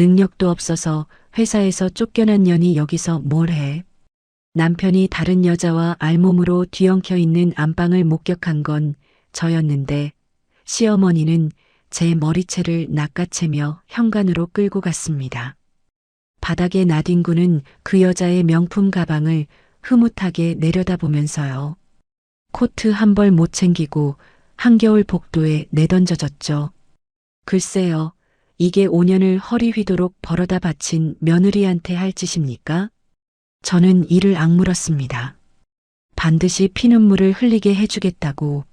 능력도 없어서 회사에서 쫓겨난 년이 여기서 뭘 해? 남편이 다른 여자와 알몸으로 뒤엉켜 있는 안방을 목격한 건 저였는데 시어머니는 제 머리채를 낚아채며 현관으로 끌고 갔습니다. 바닥에 나뒹구는 그 여자의 명품 가방을 흐뭇하게 내려다보면서요. 코트 한 벌 못 챙기고 한겨울 복도에 내던져졌죠. 글쎄요, 이게 5년을 허리 휘도록 벌어다 바친 며느리한테 할 짓입니까? 저는 이를 악물었습니다. 반드시 피눈물을 흘리게 해주겠다고.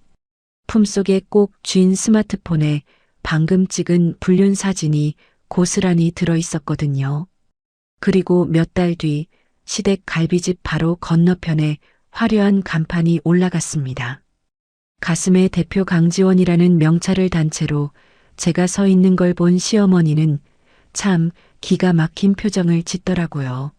품속에 꼭 쥔 스마트폰에 방금 찍은 불륜 사진이 고스란히 들어 있었거든요. 그리고 몇 달 뒤 시댁 갈비집 바로 건너편에 화려한 간판이 올라갔습니다. 가슴에 대표 강지원이라는 명찰을 단 채로 제가 서 있는 걸 본 시어머니는 참 기가 막힌 표정을 짓더라고요.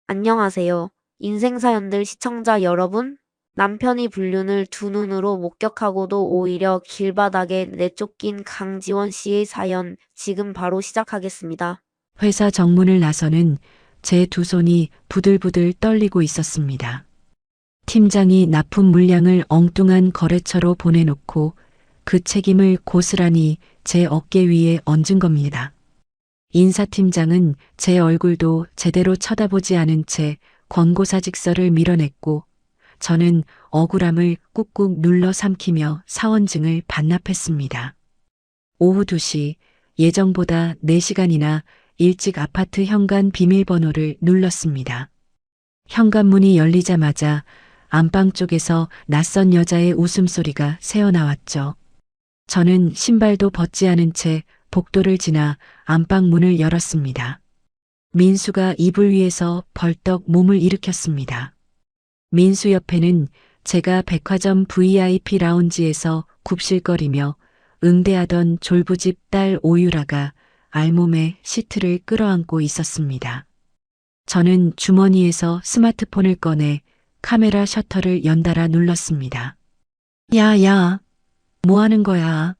안녕하세요. 인생사연들 시청자 여러분. 남편이 불륜을 두 눈으로 목격하고도 오히려 길바닥에 내쫓긴 강지원 씨의 사연 지금 바로 시작하겠습니다. 회사 정문을 나서는 제 두 손이 부들부들 떨리고 있었습니다. 팀장이 납품 물량을 엉뚱한 거래처로 보내놓고 그 책임을 고스란히 제 어깨 위에 얹은 겁니다. 인사팀장은 제 얼굴도 제대로 쳐다보지 않은 채 권고사직서를 밀어냈고 저는 억울함을 꾹꾹 눌러 삼키며 사원증을 반납했습니다. 오후 2시 예정보다 4시간이나 일찍 아파트 현관 비밀번호를 눌렀습니다. 현관문이 열리자마자 안방 쪽에서 낯선 여자의 웃음소리가 새어나왔죠. 저는 신발도 벗지 않은 채 복도를 지나 안방 문을 열었습니다. 민수가 이불 위에서 벌떡 몸을 일으켰습니다. 민수 옆에는 제가 백화점 VIP 라운지에서 굽실거리며 응대하던 졸부집 딸 오유라가 알몸에 시트를 끌어안고 있었습니다. 저는 주머니에서 스마트폰을 꺼내 카메라 셔터를 연달아 눌렀습니다. 야, 뭐 하는 거야?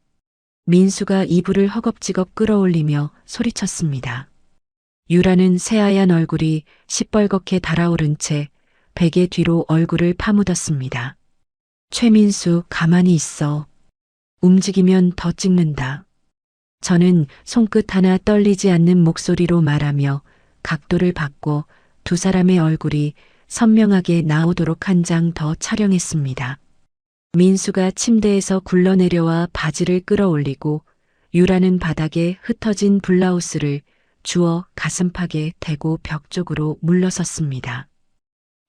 민수가 이불을 허겁지겁 끌어올리며 소리쳤습니다. 유라는 새하얀 얼굴이 시뻘겋게 달아오른 채 베개 뒤로 얼굴을 파묻었습니다. 최민수, 가만히 있어. 움직이면 더 찍는다. 저는 손끝 하나 떨리지 않는 목소리로 말하며 각도를 바꿔 두 사람의 얼굴이 선명하게 나오도록 한 장 더 촬영했습니다. 민수가 침대에서 굴러내려와 바지를 끌어올리고 유라는 바닥에 흩어진 블라우스를 주워 가슴팍에 대고 벽 쪽으로 물러섰습니다.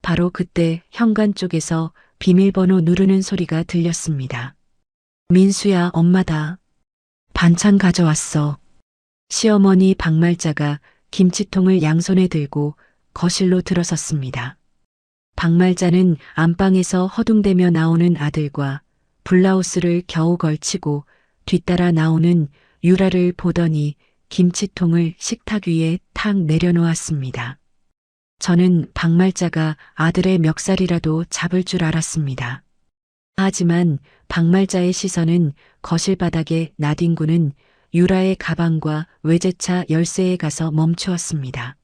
바로 그때 현관 쪽에서 비밀번호 누르는 소리가 들렸습니다. 민수야, 엄마다. 반찬 가져왔어. 시어머니 박말자가 김치통을 양손에 들고 거실로 들어섰습니다. 박말자는 안방에서 허둥대며 나오는 아들과 블라우스를 겨우 걸치고 뒤따라 나오는 유라를 보더니 김치통을 식탁 위에 탁 내려놓았습니다. 저는 박말자가 아들의 멱살이라도 잡을 줄 알았습니다. 하지만 박말자의 시선은 거실 바닥에 나뒹구는 유라의 가방과 외제차 열쇠에 가서 멈추었습니다.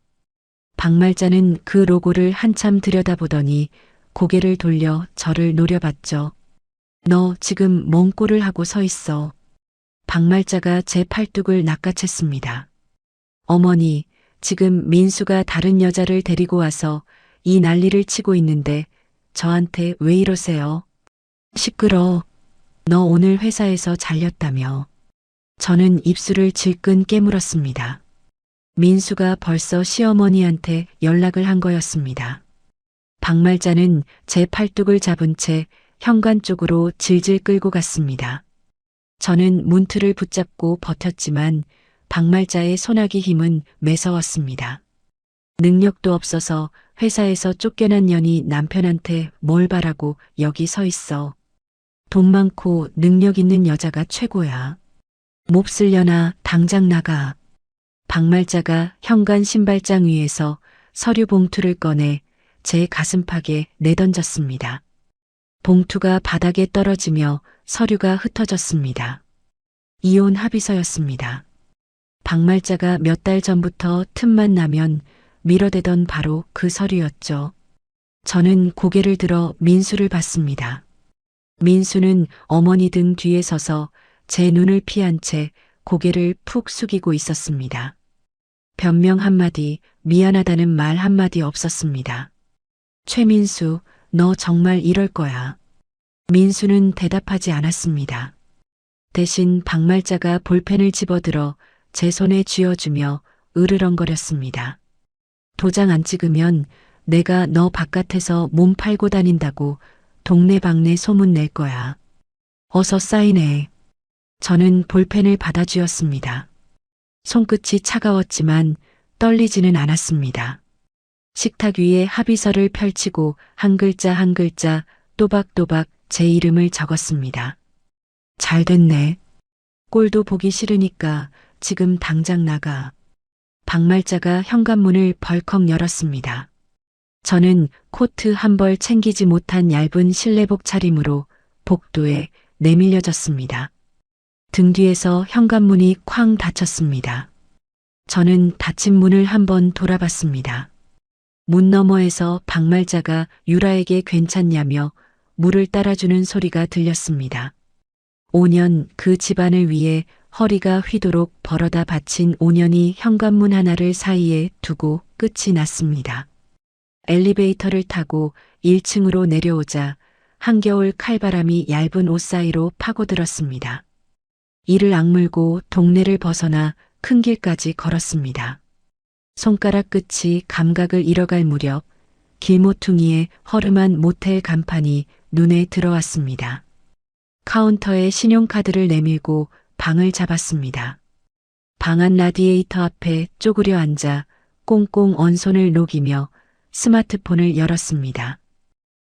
박말자는 그 로고를 한참 들여다보더니 고개를 돌려 저를 노려봤죠. 너 지금 뭔 꼴을 하고 서 있어. 박말자가 제 팔뚝을 낚아챘습니다. 어머니, 지금 민수가 다른 여자를 데리고 와서 이 난리를 치고 있는데 저한테 왜 이러세요? 시끄러. 너 오늘 회사에서 잘렸다며. 저는 입술을 질끈 깨물었습니다. 민수가 벌써 시어머니한테 연락을 한 거였습니다. 박말자는 제 팔뚝을 잡은 채 현관 쪽으로 질질 끌고 갔습니다. 저는 문틀을 붙잡고 버텼지만 박말자의 소나기 힘은 매서웠습니다. 능력도 없어서 회사에서 쫓겨난 년이 남편한테 뭘 바라고 여기 서 있어. 돈 많고 능력 있는 여자가 최고야. 몹쓸려나 당장 나가. 박말자가 현관 신발장 위에서 서류 봉투를 꺼내 제 가슴팍에 내던졌습니다. 봉투가 바닥에 떨어지며 서류가 흩어졌습니다. 이혼 합의서였습니다. 박말자가 몇 달 전부터 틈만 나면 밀어대던 바로 그 서류였죠. 저는 고개를 들어 민수를 봤습니다. 민수는 어머니 등 뒤에 서서 제 눈을 피한 채 고개를 푹 숙이고 있었습니다. 변명 한마디, 미안하다는 말 한마디 없었습니다. 최민수, 너 정말 이럴 거야. 민수는 대답하지 않았습니다. 대신 박말자가 볼펜을 집어들어 제 손에 쥐어주며 으르렁거렸습니다. 도장 안 찍으면 내가 너 바깥에서 몸 팔고 다닌다고 동네방네 소문 낼 거야. 어서 사인해. 저는 볼펜을 받아 쥐었습니다. 손끝이 차가웠지만 떨리지는 않았습니다. 식탁 위에 합의서를 펼치고 한 글자 한 글자 또박또박 제 이름을 적었습니다. 잘 됐네. 꼴도 보기 싫으니까 지금 당장 나가. 박말자가 현관문을 벌컥 열었습니다. 저는 코트 한 벌 챙기지 못한 얇은 실내복 차림으로 복도에 내밀려졌습니다. 등 뒤에서 현관문이 쾅 닫혔습니다. 저는 닫힌 문을 한번 돌아봤습니다. 문 너머에서 박말자가 유라에게 괜찮냐며 물을 따라주는 소리가 들렸습니다. 5년 그 집안을 위해 허리가 휘도록 벌어다 바친 5년이 현관문 하나를 사이에 두고 끝이 났습니다. 엘리베이터를 타고 1층으로 내려오자 한겨울 칼바람이 얇은 옷 사이로 파고들었습니다. 이를 악물고 동네를 벗어나 큰 길까지 걸었습니다. 손가락 끝이 감각을 잃어갈 무렵 길모퉁이의 허름한 모텔 간판이 눈에 들어왔습니다. 카운터에 신용카드를 내밀고 방을 잡았습니다. 방 안 라디에이터 앞에 쪼그려 앉아 꽁꽁 언 손을 녹이며 스마트폰을 열었습니다.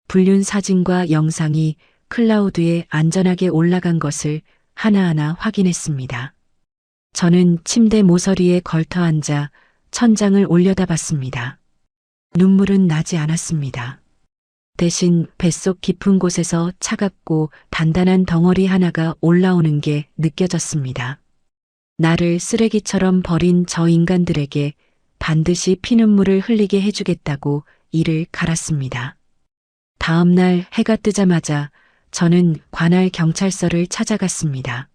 불륜 사진과 영상이 클라우드에 안전하게 올라간 것을 하나하나 확인했습니다. 저는 침대 모서리에 걸터 앉아 천장을 올려다봤습니다. 눈물은 나지 않았습니다. 대신 뱃속 깊은 곳에서 차갑고 단단한 덩어리 하나가 올라오는 게 느껴졌습니다. 나를 쓰레기처럼 버린 저 인간들에게 반드시 피눈물을 흘리게 해주겠다고 이를 갈았습니다. 다음 날 해가 뜨자마자 저는 관할 경찰서를 찾아갔습니다.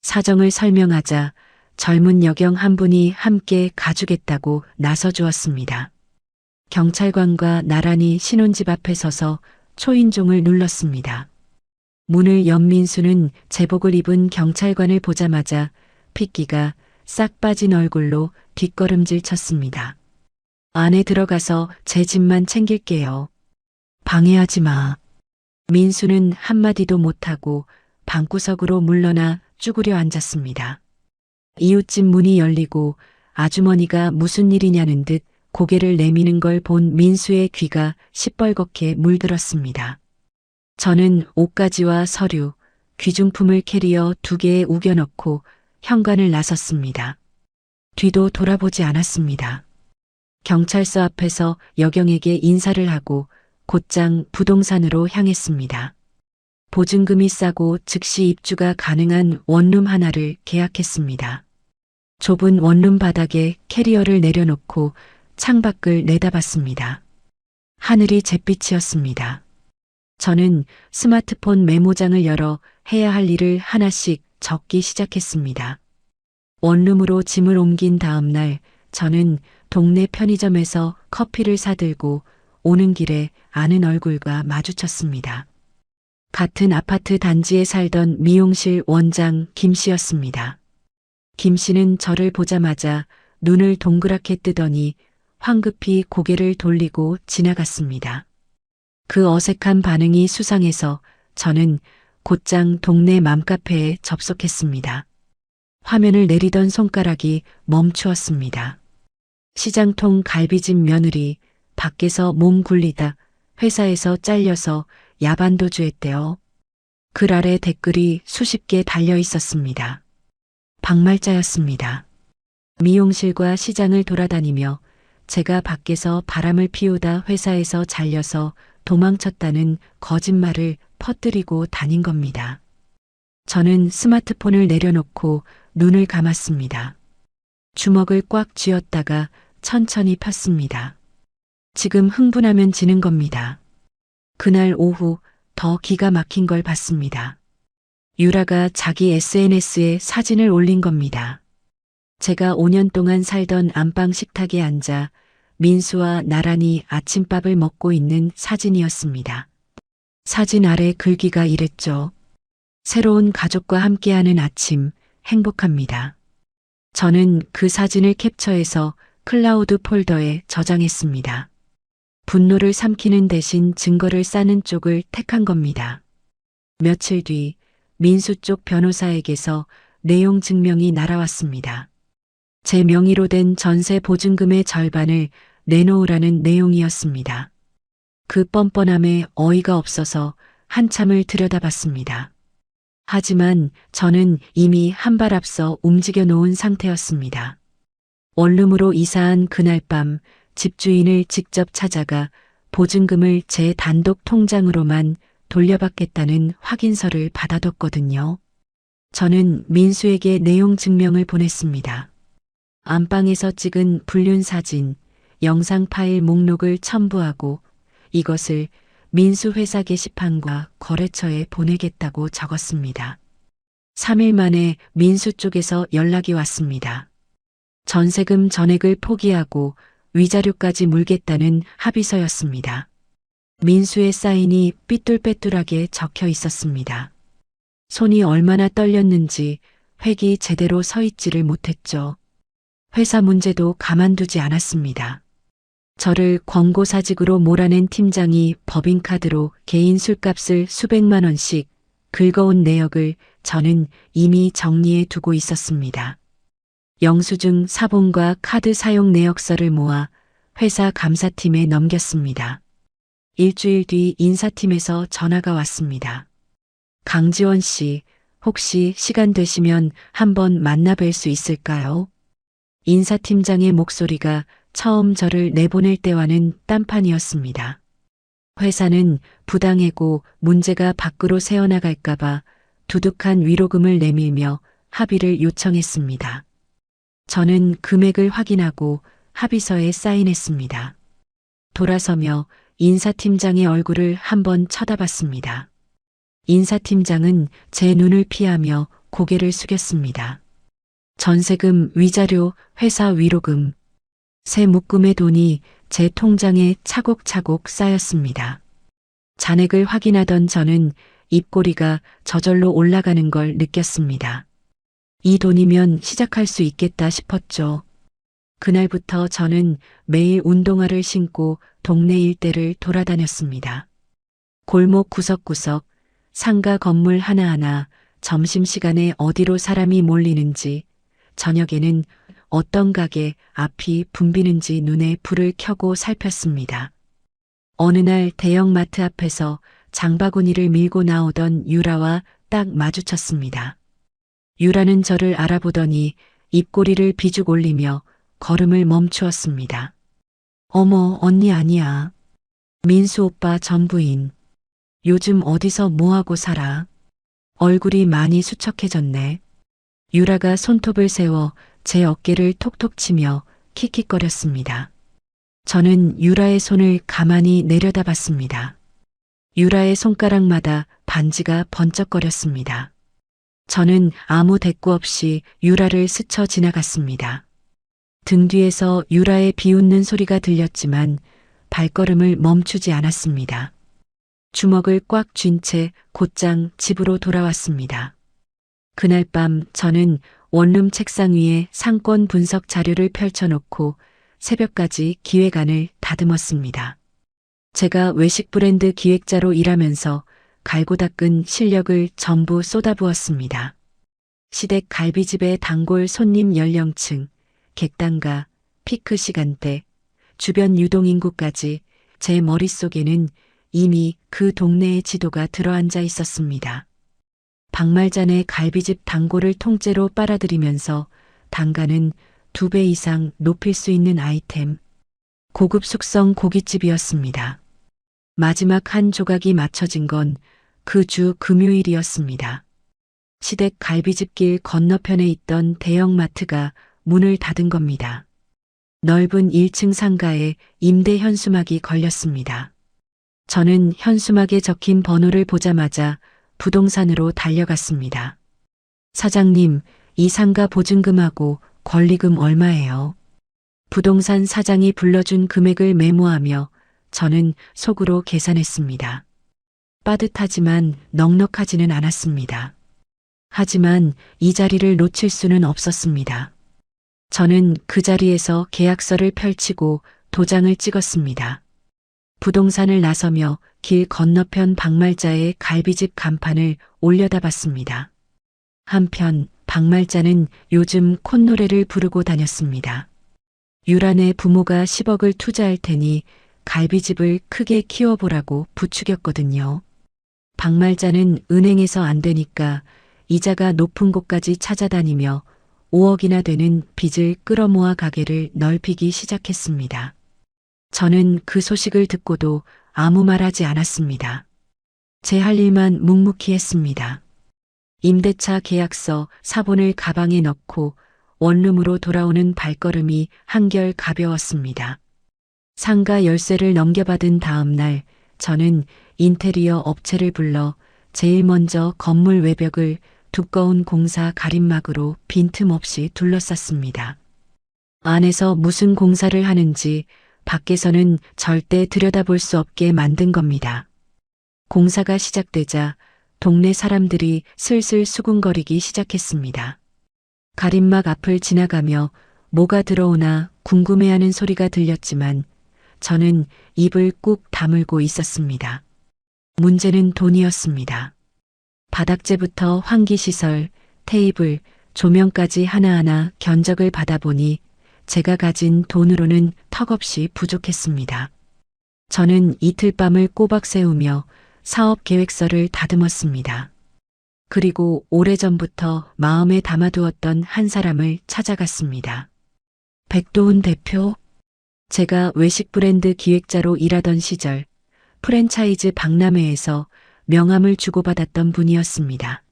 사정을 설명하자 젊은 여경 한 분이 함께 가주겠다고 나서주었습니다. 경찰관과 나란히 신혼집 앞에 서서 초인종을 눌렀습니다. 문을 연 민수는 제복을 입은 경찰관을 보자마자 핏기가 싹 빠진 얼굴로 뒷걸음질 쳤습니다. 안에 들어가서 제 집만 챙길게요. 방해하지 마. 민수는 한마디도 못하고 방구석으로 물러나 쭈그려 앉았습니다. 이웃집 문이 열리고 아주머니가 무슨 일이냐는 듯 고개를 내미는 걸 본 민수의 귀가 시뻘겋게 물들었습니다. 저는 옷가지와 서류, 귀중품을 캐리어 2개에 우겨넣고 현관을 나섰습니다. 뒤도 돌아보지 않았습니다. 경찰서 앞에서 여경에게 인사를 하고 곧장 부동산으로 향했습니다. 보증금이 싸고 즉시 입주가 가능한 원룸 하나를 계약했습니다. 좁은 원룸 바닥에 캐리어를 내려놓고 창밖을 내다봤습니다. 하늘이 잿빛이었습니다. 저는 스마트폰 메모장을 열어 해야 할 일을 하나씩 적기 시작했습니다. 원룸으로 짐을 옮긴 다음 날 저는 동네 편의점에서 커피를 사들고 오는 길에 아는 얼굴과 마주쳤습니다. 같은 아파트 단지에 살던 미용실 원장 김 씨였습니다. 김 씨는 저를 보자마자 눈을 동그랗게 뜨더니 황급히 고개를 돌리고 지나갔습니다. 그 어색한 반응이 수상해서 저는 곧장 동네 맘카페에 접속했습니다. 화면을 내리던 손가락이 멈추었습니다. 시장통 갈비집 며느리, 밖에서 몸 굴리다 회사에서 잘려서 야반도주했대요. 글 아래 댓글이 수십 개 달려 있었습니다. 박말자였습니다. 미용실과 시장을 돌아다니며 제가 밖에서 바람을 피우다 회사에서 잘려서 도망쳤다는 거짓말을 퍼뜨리고 다닌 겁니다. 저는 스마트폰을 내려놓고 눈을 감았습니다. 주먹을 꽉 쥐었다가 천천히 폈습니다. 지금 흥분하면 지는 겁니다. 그날 오후 더 기가 막힌 걸 봤습니다. 유라가 자기 SNS에 사진을 올린 겁니다. 제가 5년 동안 살던 안방 식탁에 앉아 민수와 나란히 아침밥을 먹고 있는 사진이었습니다. 사진 아래 글귀가 이랬죠. 새로운 가족과 함께하는 아침, 행복합니다. 저는 그 사진을 캡처해서 클라우드 폴더에 저장했습니다. 분노를 삼키는 대신 증거를 쌓는 쪽을 택한 겁니다. 며칠 뒤 민수 쪽 변호사에게서 내용 증명이 날아왔습니다. 제 명의로 된 전세 보증금의 절반을 내놓으라는 내용이었습니다. 그 뻔뻔함에 어이가 없어서 한참을 들여다봤습니다. 하지만 저는 이미 한 발 앞서 움직여 놓은 상태였습니다. 원룸으로 이사한 그날 밤 집주인을 직접 찾아가 보증금을 제 단독 통장으로만 돌려받겠다는 확인서를 받아뒀거든요. 저는 민수에게 내용 증명을 보냈습니다. 안방에서 찍은 불륜 사진, 영상 파일 목록을 첨부하고 이것을 민수 회사 게시판과 거래처에 보내겠다고 적었습니다. 3일 만에 민수 쪽에서 연락이 왔습니다. 전세금 전액을 포기하고 위자료까지 물겠다는 합의서였습니다. 민수의 사인이 삐뚤빼뚤하게 적혀 있었습니다. 손이 얼마나 떨렸는지 획이 제대로 서 있지를 못했죠. 회사 문제도 가만두지 않았습니다. 저를 권고사직으로 몰아낸 팀장이 법인카드로 개인 술값을 수백만 원씩 긁어온 내역을 저는 이미 정리해 두고 있었습니다. 영수증 사본과 카드 사용 내역서를 모아 회사 감사팀에 넘겼습니다. 일주일 뒤 인사팀에서 전화가 왔습니다. 강지원 씨, 혹시 시간 되시면 한번 만나뵐 수 있을까요? 인사팀장의 목소리가 처음 저를 내보낼 때와는 딴판이었습니다. 회사는 부당해고 문제가 밖으로 새어나갈까봐 두둑한 위로금을 내밀며 합의를 요청했습니다. 저는 금액을 확인하고 합의서에 사인했습니다. 돌아서며 인사팀장의 얼굴을 한번 쳐다봤습니다. 인사팀장은 제 눈을 피하며 고개를 숙였습니다. 전세금, 위자료, 회사 위로금, 새 묶음의 돈이 제 통장에 차곡차곡 쌓였습니다. 잔액을 확인하던 저는 입꼬리가 저절로 올라가는 걸 느꼈습니다. 이 돈이면 시작할 수 있겠다 싶었죠. 그날부터 저는 매일 운동화를 신고 동네 일대를 돌아다녔습니다. 골목 구석구석, 상가 건물 하나하나, 점심시간에 어디로 사람이 몰리는지, 저녁에는 어떤 가게 앞이 붐비는지 눈에 불을 켜고 살폈습니다. 어느 날 대형마트 앞에서 장바구니를 밀고 나오던 유라와 딱 마주쳤습니다. 유라는 저를 알아보더니 입꼬리를 비죽 올리며 걸음을 멈추었습니다. 어머, 언니 아니야. 민수 오빠 전 부인. 요즘 어디서 뭐하고 살아? 얼굴이 많이 수척해졌네. 유라가 손톱을 세워 제 어깨를 톡톡 치며 킥킥거렸습니다. 저는 유라의 손을 가만히 내려다봤습니다. 유라의 손가락마다 반지가 번쩍거렸습니다. 저는 아무 대꾸 없이 유라를 스쳐 지나갔습니다. 등 뒤에서 유라의 비웃는 소리가 들렸지만 발걸음을 멈추지 않았습니다. 주먹을 꽉 쥔 채 곧장 집으로 돌아왔습니다. 그날 밤 저는 원룸 책상 위에 상권 분석 자료를 펼쳐놓고 새벽까지 기획안을 다듬었습니다. 제가 외식 브랜드 기획자로 일하면서 갈고 닦은 실력을 전부 쏟아부었습니다. 시댁 갈비집의 단골 손님 연령층, 객단가, 피크 시간대, 주변 유동인구까지 제 머릿속에는 이미 그 동네의 지도가 들어앉아 있었습니다. 박말잔의 갈비집 단골을 통째로 빨아들이면서 단가는 2배 이상 높일 수 있는 아이템, 고급 숙성 고깃집이었습니다. 마지막 한 조각이 맞춰진 건 그 주 금요일이었습니다. 시댁 갈비집길 건너편에 있던 대형마트가 문을 닫은 겁니다. 넓은 1층 상가에 임대 현수막이 걸렸습니다. 저는 현수막에 적힌 번호를 보자마자 부동산으로 달려갔습니다. 사장님, 이 상가 보증금하고 권리금 얼마예요? 부동산 사장이 불러준 금액을 메모하며 저는 속으로 계산했습니다. 빠듯하지만 넉넉하지는 않았습니다. 하지만 이 자리를 놓칠 수는 없었습니다. 저는 그 자리에서 계약서를 펼치고 도장을 찍었습니다. 부동산을 나서며 길 건너편 박말자의 갈비집 간판을 올려다봤습니다. 한편 박말자는 요즘 콧노래를 부르고 다녔습니다. 유란의 부모가 10억을 투자할 테니 갈비집을 크게 키워보라고 부추겼거든요. 박말자는 은행에서 안 되니까 이자가 높은 곳까지 찾아다니며 5억이나 되는 빚을 끌어모아 가게를 넓히기 시작했습니다. 저는 그 소식을 듣고도 아무 말하지 않았습니다. 제 할 일만 묵묵히 했습니다. 임대차 계약서 사본을 가방에 넣고 원룸으로 돌아오는 발걸음이 한결 가벼웠습니다. 상가 열쇠를 넘겨받은 다음 날 저는 인테리어 업체를 불러 제일 먼저 건물 외벽을 두꺼운 공사 가림막으로 빈틈없이 둘러쌌습니다. 안에서 무슨 공사를 하는지 밖에서는 절대 들여다볼 수 없게 만든 겁니다. 공사가 시작되자 동네 사람들이 슬슬 수군거리기 시작했습니다. 가림막 앞을 지나가며 뭐가 들어오나 궁금해하는 소리가 들렸지만 저는 입을 꾹 다물고 있었습니다. 문제는 돈이었습니다. 바닥재부터 환기시설, 테이블, 조명까지 하나하나 견적을 받아보니 제가 가진 돈으로는 턱없이 부족했습니다. 저는 이틀 밤을 꼬박 세우며 사업 계획서를 다듬었습니다. 그리고 오래전부터 마음에 담아두었던 한 사람을 찾아갔습니다. 백도훈 대표? 제가 외식 브랜드 기획자로 일하던 시절 프랜차이즈 박람회에서 명함을 주고받았던 분이었습니다.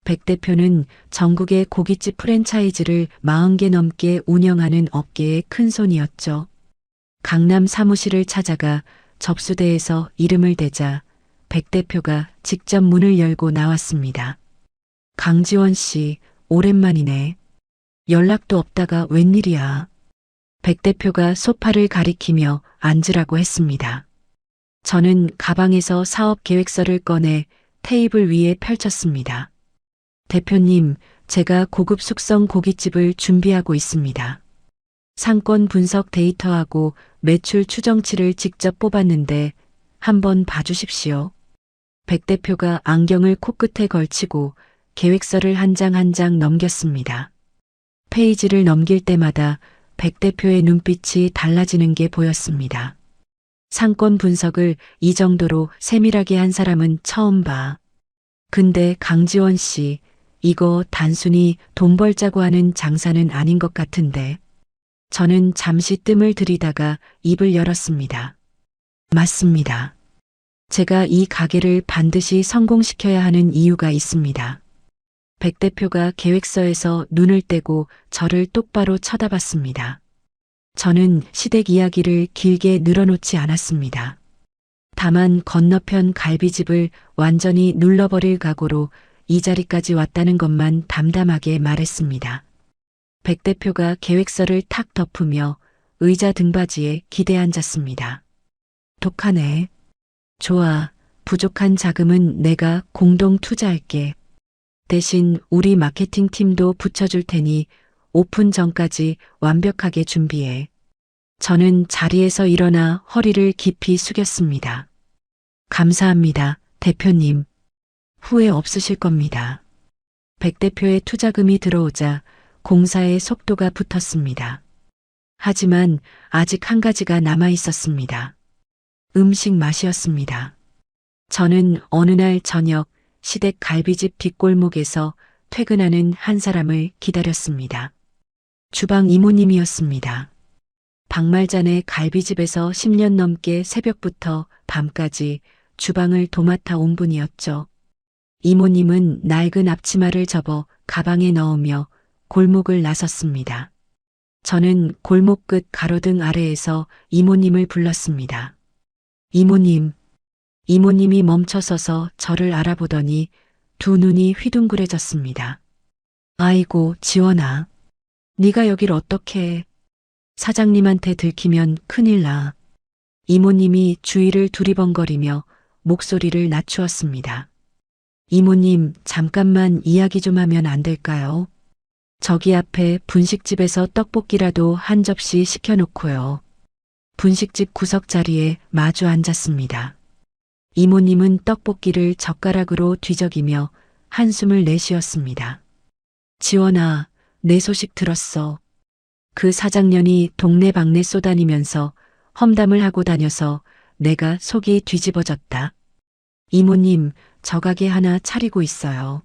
백 대표는 전국의 고깃집 프랜차이즈를 40개 넘게 운영하는 업계의 큰손이었죠. 강남 사무실을 찾아가 접수대에서 이름을 대자 백 대표가 직접 문을 열고 나왔습니다. 강지원 씨, 오랜만이네. 연락도 없다가 웬일이야. 백 대표가 소파를 가리키며 앉으라고 했습니다. 저는 가방에서 사업 계획서를 꺼내 테이블 위에 펼쳤습니다. 대표님, 제가 고급 숙성 고깃집을 준비하고 있습니다. 상권 분석 데이터하고 매출 추정치를 직접 뽑았는데 한번 봐주십시오. 백 대표가 안경을 코끝에 걸치고 계획서를 한 장 한 장 넘겼습니다. 페이지를 넘길 때마다 백 대표의 눈빛이 달라지는 게 보였습니다. 상권 분석을 이 정도로 세밀하게 한 사람은 처음 봐. 근데 강지원 씨, 이거 단순히 돈 벌자고 하는 장사는 아닌 것 같은데. 저는 잠시 뜸을 들이다가 입을 열었습니다. 맞습니다. 제가 이 가게를 반드시 성공시켜야 하는 이유가 있습니다. 백 대표가 계획서에서 눈을 떼고 저를 똑바로 쳐다봤습니다. 저는 시댁 이야기를 길게 늘어놓지 않았습니다. 다만 건너편 갈비집을 완전히 눌러버릴 각오로 이 자리까지 왔다는 것만 담담하게 말했습니다. 백 대표가 계획서를 탁 덮으며 의자 등받이에 기대 앉았습니다. 독하네. 좋아. 부족한 자금은 내가 공동 투자할게. 대신 우리 마케팅 팀도 붙여줄 테니 오픈 전까지 완벽하게 준비해. 저는 자리에서 일어나 허리를 깊이 숙였습니다. 감사합니다, 대표님. 후회 없으실 겁니다. 백 대표의 투자금이 들어오자 공사의 속도가 붙었습니다. 하지만 아직 한 가지가 남아 있었습니다. 음식 맛이었습니다. 저는 어느 날 저녁 시댁 갈비집 뒷골목에서 퇴근하는 한 사람을 기다렸습니다. 주방 이모님이었습니다. 박말잔의 갈비집에서 10년 넘게 새벽부터 밤까지 주방을 도맡아 온 분이었죠. 이모님은 낡은 앞치마를 접어 가방에 넣으며 골목을 나섰습니다. 저는 골목 끝 가로등 아래에서 이모님을 불렀습니다. 이모님. 이모님이 멈춰서서 저를 알아보더니 두 눈이 휘둥그레졌습니다. 아이고, 지원아. 네가 여길 어떻게 해? 사장님한테 들키면 큰일 나. 이모님이 주위를 두리번거리며 목소리를 낮추었습니다. 이모님, 잠깐만 이야기 좀 하면 안 될까요? 저기 앞에 분식집에서 떡볶이라도 한 접시 시켜놓고요. 분식집 구석 자리에 마주 앉았습니다. 이모님은 떡볶이를 젓가락으로 뒤적이며 한숨을 내쉬었습니다. 지원아, 내 소식 들었어. 그 사장년이 동네방네 쏘다니면서 험담을 하고 다녀서 내가 속이 뒤집어졌다. 이모님, 저 가게 하나 차리고 있어요.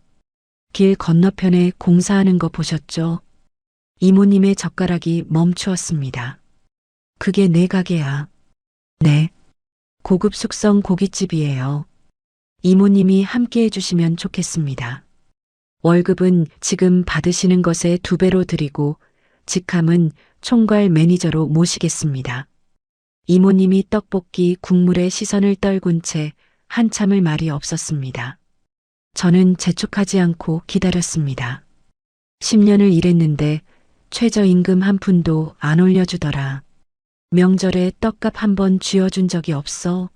길 건너편에 공사하는 거 보셨죠? 이모님의 젓가락이 멈추었습니다. 그게 내 가게야. 네. 고급 숙성 고깃집이에요. 이모님이 함께 해주시면 좋겠습니다. 월급은 지금 받으시는 것의 2배로 드리고 직함은 총괄 매니저로 모시겠습니다. 이모님이 떡볶이 국물에 시선을 떨군 채 한참을 말이 없었습니다. 저는 재촉하지 않고 기다렸습니다. 10년을 일했는데 최저임금 한 푼도 안 올려주더라. 명절에 떡값 한 번 쥐어준 적이 없어.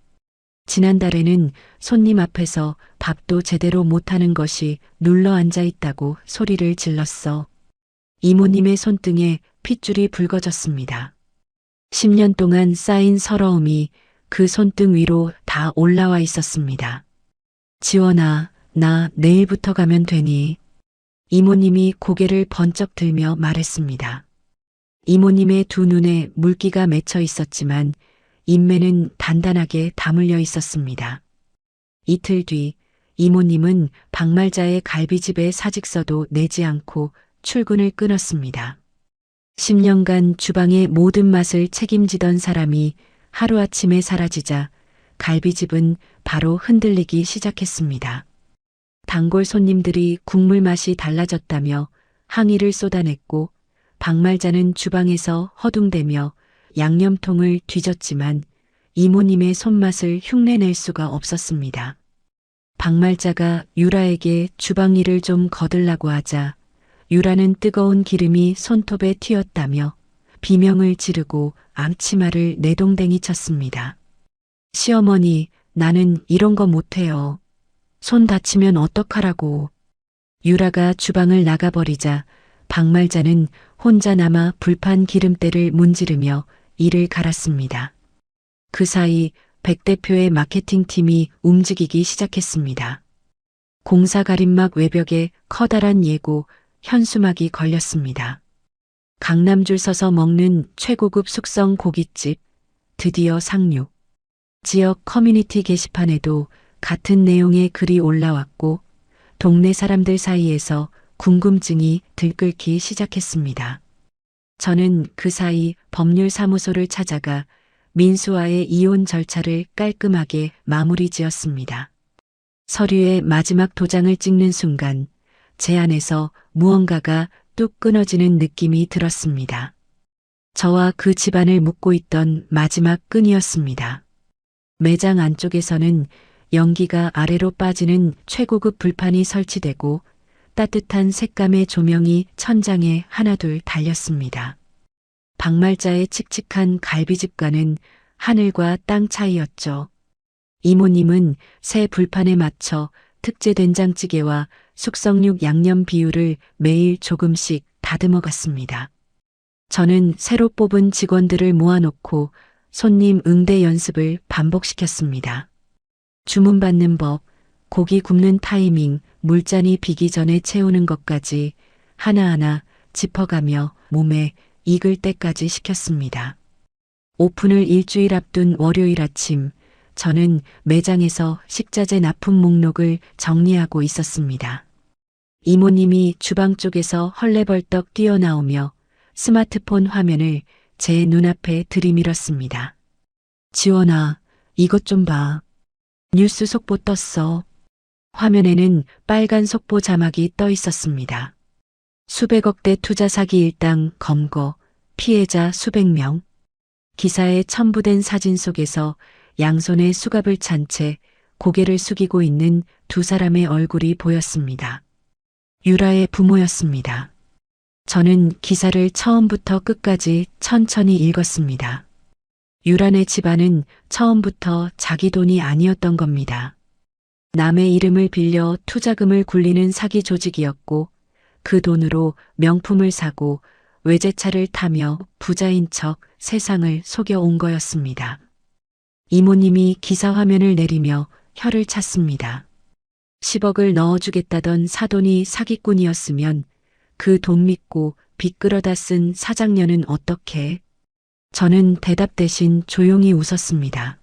지난달에는 손님 앞에서 밥도 제대로 못하는 것이 눌러 앉아 있다고 소리를 질렀어. 이모님의 손등에 핏줄이 붉어졌습니다. 10년 동안 쌓인 서러움이 그 손등 위로 다 올라와 있었습니다. 지원아, 나 내일부터 가면 되니? 이모님이 고개를 번쩍 들며 말했습니다. 이모님의 두 눈에 물기가 맺혀 있었지만 인매는 단단하게 다물려 있었습니다. 이틀 뒤 이모님은 박말자의 갈비집에 사직서도 내지 않고 출근을 끊었습니다. 10년간 주방의 모든 맛을 책임지던 사람이 하루아침에 사라지자 갈비집은 바로 흔들리기 시작했습니다. 단골 손님들이 국물 맛이 달라졌다며 항의를 쏟아냈고 박말자는 주방에서 허둥대며 양념통을 뒤졌지만 이모님의 손맛을 흉내낼 수가 없었습니다. 박말자가 유라에게 주방 일을 좀 거들라고 하자 유라는 뜨거운 기름이 손톱에 튀었다며 비명을 지르고 앙치마를 내동댕이 쳤습니다. 시어머니, 나는 이런 거 못해요. 손 다치면 어떡하라고. 유라가 주방을 나가버리자 박말자는 혼자 남아 불판 기름때를 문지르며 이를 갈았습니다. 그 사이 백 대표의 마케팅팀이 움직이기 시작했습니다. 공사 가림막 외벽에 커다란 예고, 현수막이 걸렸습니다. 강남 줄 서서 먹는 최고급 숙성 고깃집, 드디어 상륙. 지역 커뮤니티 게시판에도 같은 내용의 글이 올라왔고 동네 사람들 사이에서 궁금증이 들끓기 시작했습니다. 저는 그 사이 법률사무소를 찾아가 민수와의 이혼 절차를 깔끔하게 마무리 지었습니다. 서류에 마지막 도장을 찍는 순간 제 안에서 무언가가 뚝 끊어지는 느낌이 들었습니다. 저와 그 집안을 묶고 있던 마지막 끈이었습니다. 매장 안쪽에서는 연기가 아래로 빠지는 최고급 불판이 설치되고 따뜻한 색감의 조명이 천장에 하나둘 달렸습니다. 박말자의 칙칙한 갈비집과는 하늘과 땅 차이였죠. 이모님은 새 불판에 맞춰 특제 된장찌개와 숙성육 양념 비율을 매일 조금씩 다듬어 갔습니다. 저는 새로 뽑은 직원들을 모아놓고 손님 응대 연습을 반복시켰습니다. 주문받는 법, 고기 굽는 타이밍, 물잔이 비기 전에 채우는 것까지 하나하나 짚어가며 몸에 익을 때까지 시켰습니다. 오픈을 일주일 앞둔 월요일 아침, 저는 매장에서 식자재 납품 목록을 정리하고 있었습니다. 이모님이 주방 쪽에서 헐레벌떡 뛰어나오며 스마트폰 화면을 제 눈앞에 들이밀었습니다. 지원아, 이것 좀 봐. 뉴스 속보 떴어. 화면에는 빨간 속보 자막이 떠 있었습니다. 수백억대 투자 사기 일당 검거, 피해자 수백 명. 기사에 첨부된 사진 속에서 양손에 수갑을 찬 채 고개를 숙이고 있는 두 사람의 얼굴이 보였습니다. 유라의 부모였습니다. 저는 기사를 처음부터 끝까지 천천히 읽었습니다. 유란의 집안은 처음부터 자기 돈이 아니었던 겁니다. 남의 이름을 빌려 투자금을 굴리는 사기 조직이었고 그 돈으로 명품을 사고 외제차를 타며 부자인 척 세상을 속여온 거였습니다. 이모님이 기사 화면을 내리며 혀를 찼습니다. 10억을 넣어주겠다던 사돈이 사기꾼이었으면 그 돈 믿고 빚 끌어다 쓴 사장녀는 어떻게? 저는 대답 대신 조용히 웃었습니다.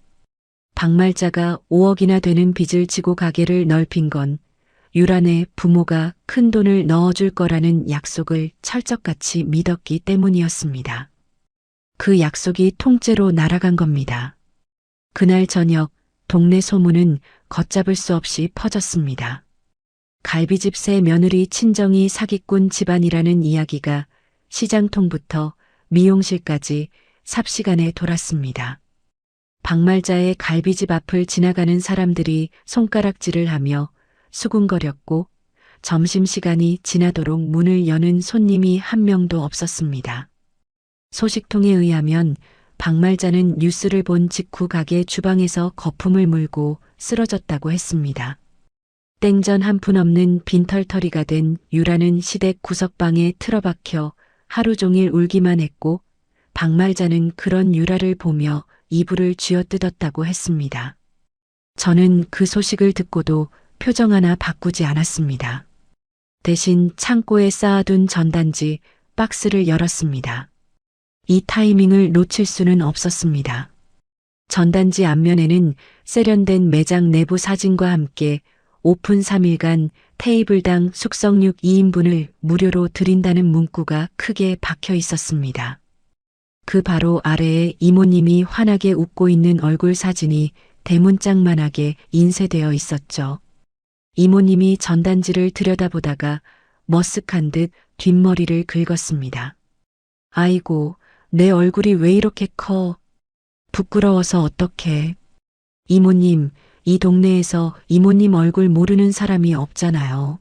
박말자가 5억이나 되는 빚을 지고 가게를 넓힌 건 유란의 부모가 큰 돈을 넣어줄 거라는 약속을 철석같이 믿었기 때문이었습니다. 그 약속이 통째로 날아간 겁니다. 그날 저녁 동네 소문은 걷잡을 수 없이 퍼졌습니다. 갈비집 새 며느리 친정이 사기꾼 집안이라는 이야기가 시장통부터 미용실까지 삽시간에 돌았습니다. 박말자의 갈비집 앞을 지나가는 사람들이 손가락질을 하며 수군거렸고 점심시간이 지나도록 문을 여는 손님이 한 명도 없었습니다. 소식통에 의하면 박말자는 뉴스를 본 직후 가게 주방에서 거품을 물고 쓰러졌다고 했습니다. 땡전 한 푼 없는 빈털터리가 된 유라는 시댁 구석방에 틀어박혀 하루 종일 울기만 했고 박말자는 그런 유라를 보며 이불을 쥐어뜯었다고 했습니다. 저는 그 소식을 듣고도 표정 하나 바꾸지 않았습니다. 대신 창고에 쌓아둔 전단지 박스를 열었습니다. 이 타이밍을 놓칠 수는 없었습니다. 전단지 앞면에는 세련된 매장 내부 사진과 함께 오픈 3일간 테이블당 숙성육 2인분을 무료로 드린다는 문구가 크게 박혀 있었습니다. 그 바로 아래에 이모님이 환하게 웃고 있는 얼굴 사진이 대문짝만하게 인쇄되어 있었죠. 이모님이 전단지를 들여다보다가 머쓱한 듯 뒷머리를 긁었습니다. 아이고, 내 얼굴이 왜 이렇게 커? 부끄러워서 어떡해. 이모님, 이 동네에서 이모님 얼굴 모르는 사람이 없잖아요.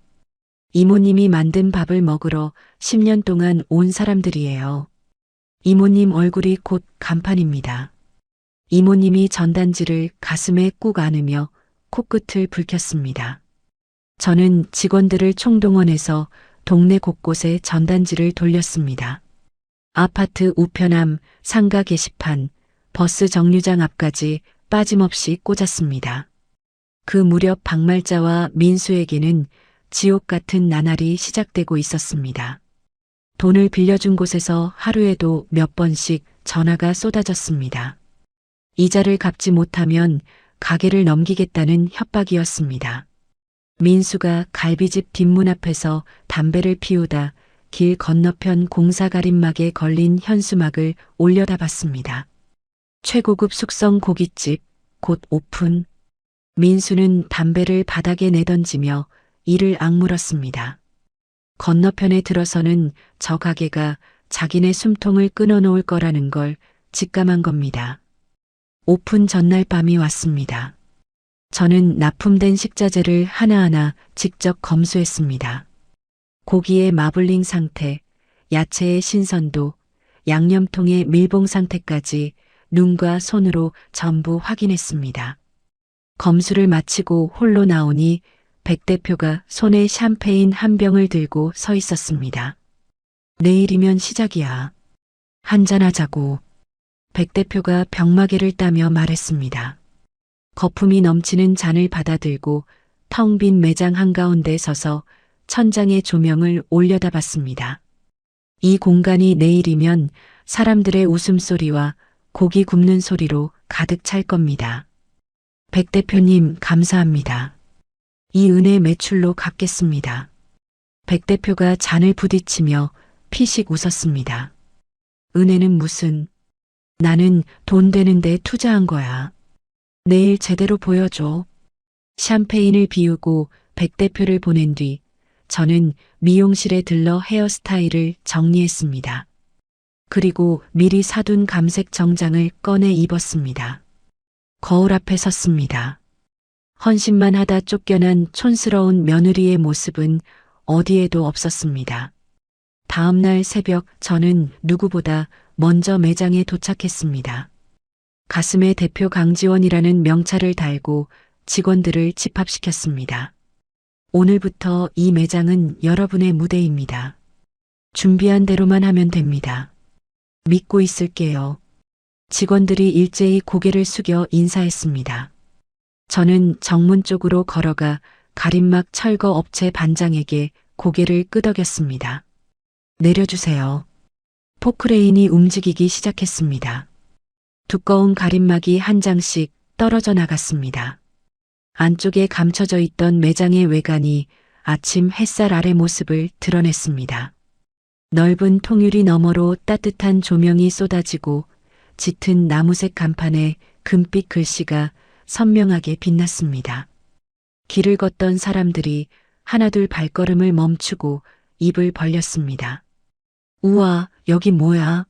이모님이 만든 밥을 먹으러 10년 동안 온 사람들이에요. 이모님 얼굴이 곧 간판입니다. 이모님이 전단지를 가슴에 꾹 안으며 코끝을 붉혔습니다. 저는 직원들을 총동원해서 동네 곳곳에 전단지를 돌렸습니다. 아파트 우편함, 상가 게시판, 버스 정류장 앞까지 빠짐없이 꽂았습니다. 그 무렵 박말자와 민수에게는 지옥 같은 나날이 시작되고 있었습니다. 돈을 빌려준 곳에서 하루에도 몇 번씩 전화가 쏟아졌습니다. 이자를 갚지 못하면 가게를 넘기겠다는 협박이었습니다. 민수가 갈비집 뒷문 앞에서 담배를 피우다 길 건너편 공사 가림막에 걸린 현수막을 올려다 봤습니다. 최고급 숙성 고깃집, 곧 오픈. 민수는 담배를 바닥에 내던지며 이를 악물었습니다. 건너편에 들어서는 저 가게가 자기네 숨통을 끊어놓을 거라는 걸 직감한 겁니다. 오픈 전날 밤이 왔습니다. 저는 납품된 식자재를 하나하나 직접 검수했습니다. 고기의 마블링 상태, 야채의 신선도, 양념통의 밀봉 상태까지 눈과 손으로 전부 확인했습니다. 검수를 마치고 홀로 나오니 백 대표가 손에 샴페인 한 병을 들고 서 있었습니다. 내일이면 시작이야. 한잔하자고. 백 대표가 병마개를 따며 말했습니다. 거품이 넘치는 잔을 받아들고 텅 빈 매장 한가운데 서서 천장의 조명을 올려다 봤습니다. 이 공간이 내일이면 사람들의 웃음소리와 고기 굽는 소리로 가득 찰 겁니다. 백 대표님 감사합니다. 이 은혜 매출로 갚겠습니다. 백 대표가 잔을 부딪히며 피식 웃었습니다. 은혜는 무슨? 나는 돈 되는데 투자한 거야. 내일 제대로 보여줘. 샴페인을 비우고 백 대표를 보낸 뒤 저는 미용실에 들러 헤어스타일을 정리했습니다. 그리고 미리 사둔 감색 정장을 꺼내 입었습니다. 거울 앞에 섰습니다. 헌신만 하다 쫓겨난 촌스러운 며느리의 모습은 어디에도 없었습니다. 다음 날 새벽 저는 누구보다 먼저 매장에 도착했습니다. 가슴에 대표 강지원이라는 명찰을 달고 직원들을 집합시켰습니다. 오늘부터 이 매장은 여러분의 무대입니다. 준비한 대로만 하면 됩니다. 믿고 있을게요. 직원들이 일제히 고개를 숙여 인사했습니다. 저는 정문 쪽으로 걸어가 가림막 철거 업체 반장에게 고개를 끄덕였습니다. 내려주세요. 포크레인이 움직이기 시작했습니다. 두꺼운 가림막이 한 장씩 떨어져 나갔습니다. 안쪽에 감춰져 있던 매장의 외관이 아침 햇살 아래 모습을 드러냈습니다. 넓은 통유리 너머로 따뜻한 조명이 쏟아지고 짙은 나무색 간판에 금빛 글씨가 선명하게 빛났습니다. 길을 걷던 사람들이 하나둘 발걸음을 멈추고 입을 벌렸습니다. 우와, 여기 뭐야?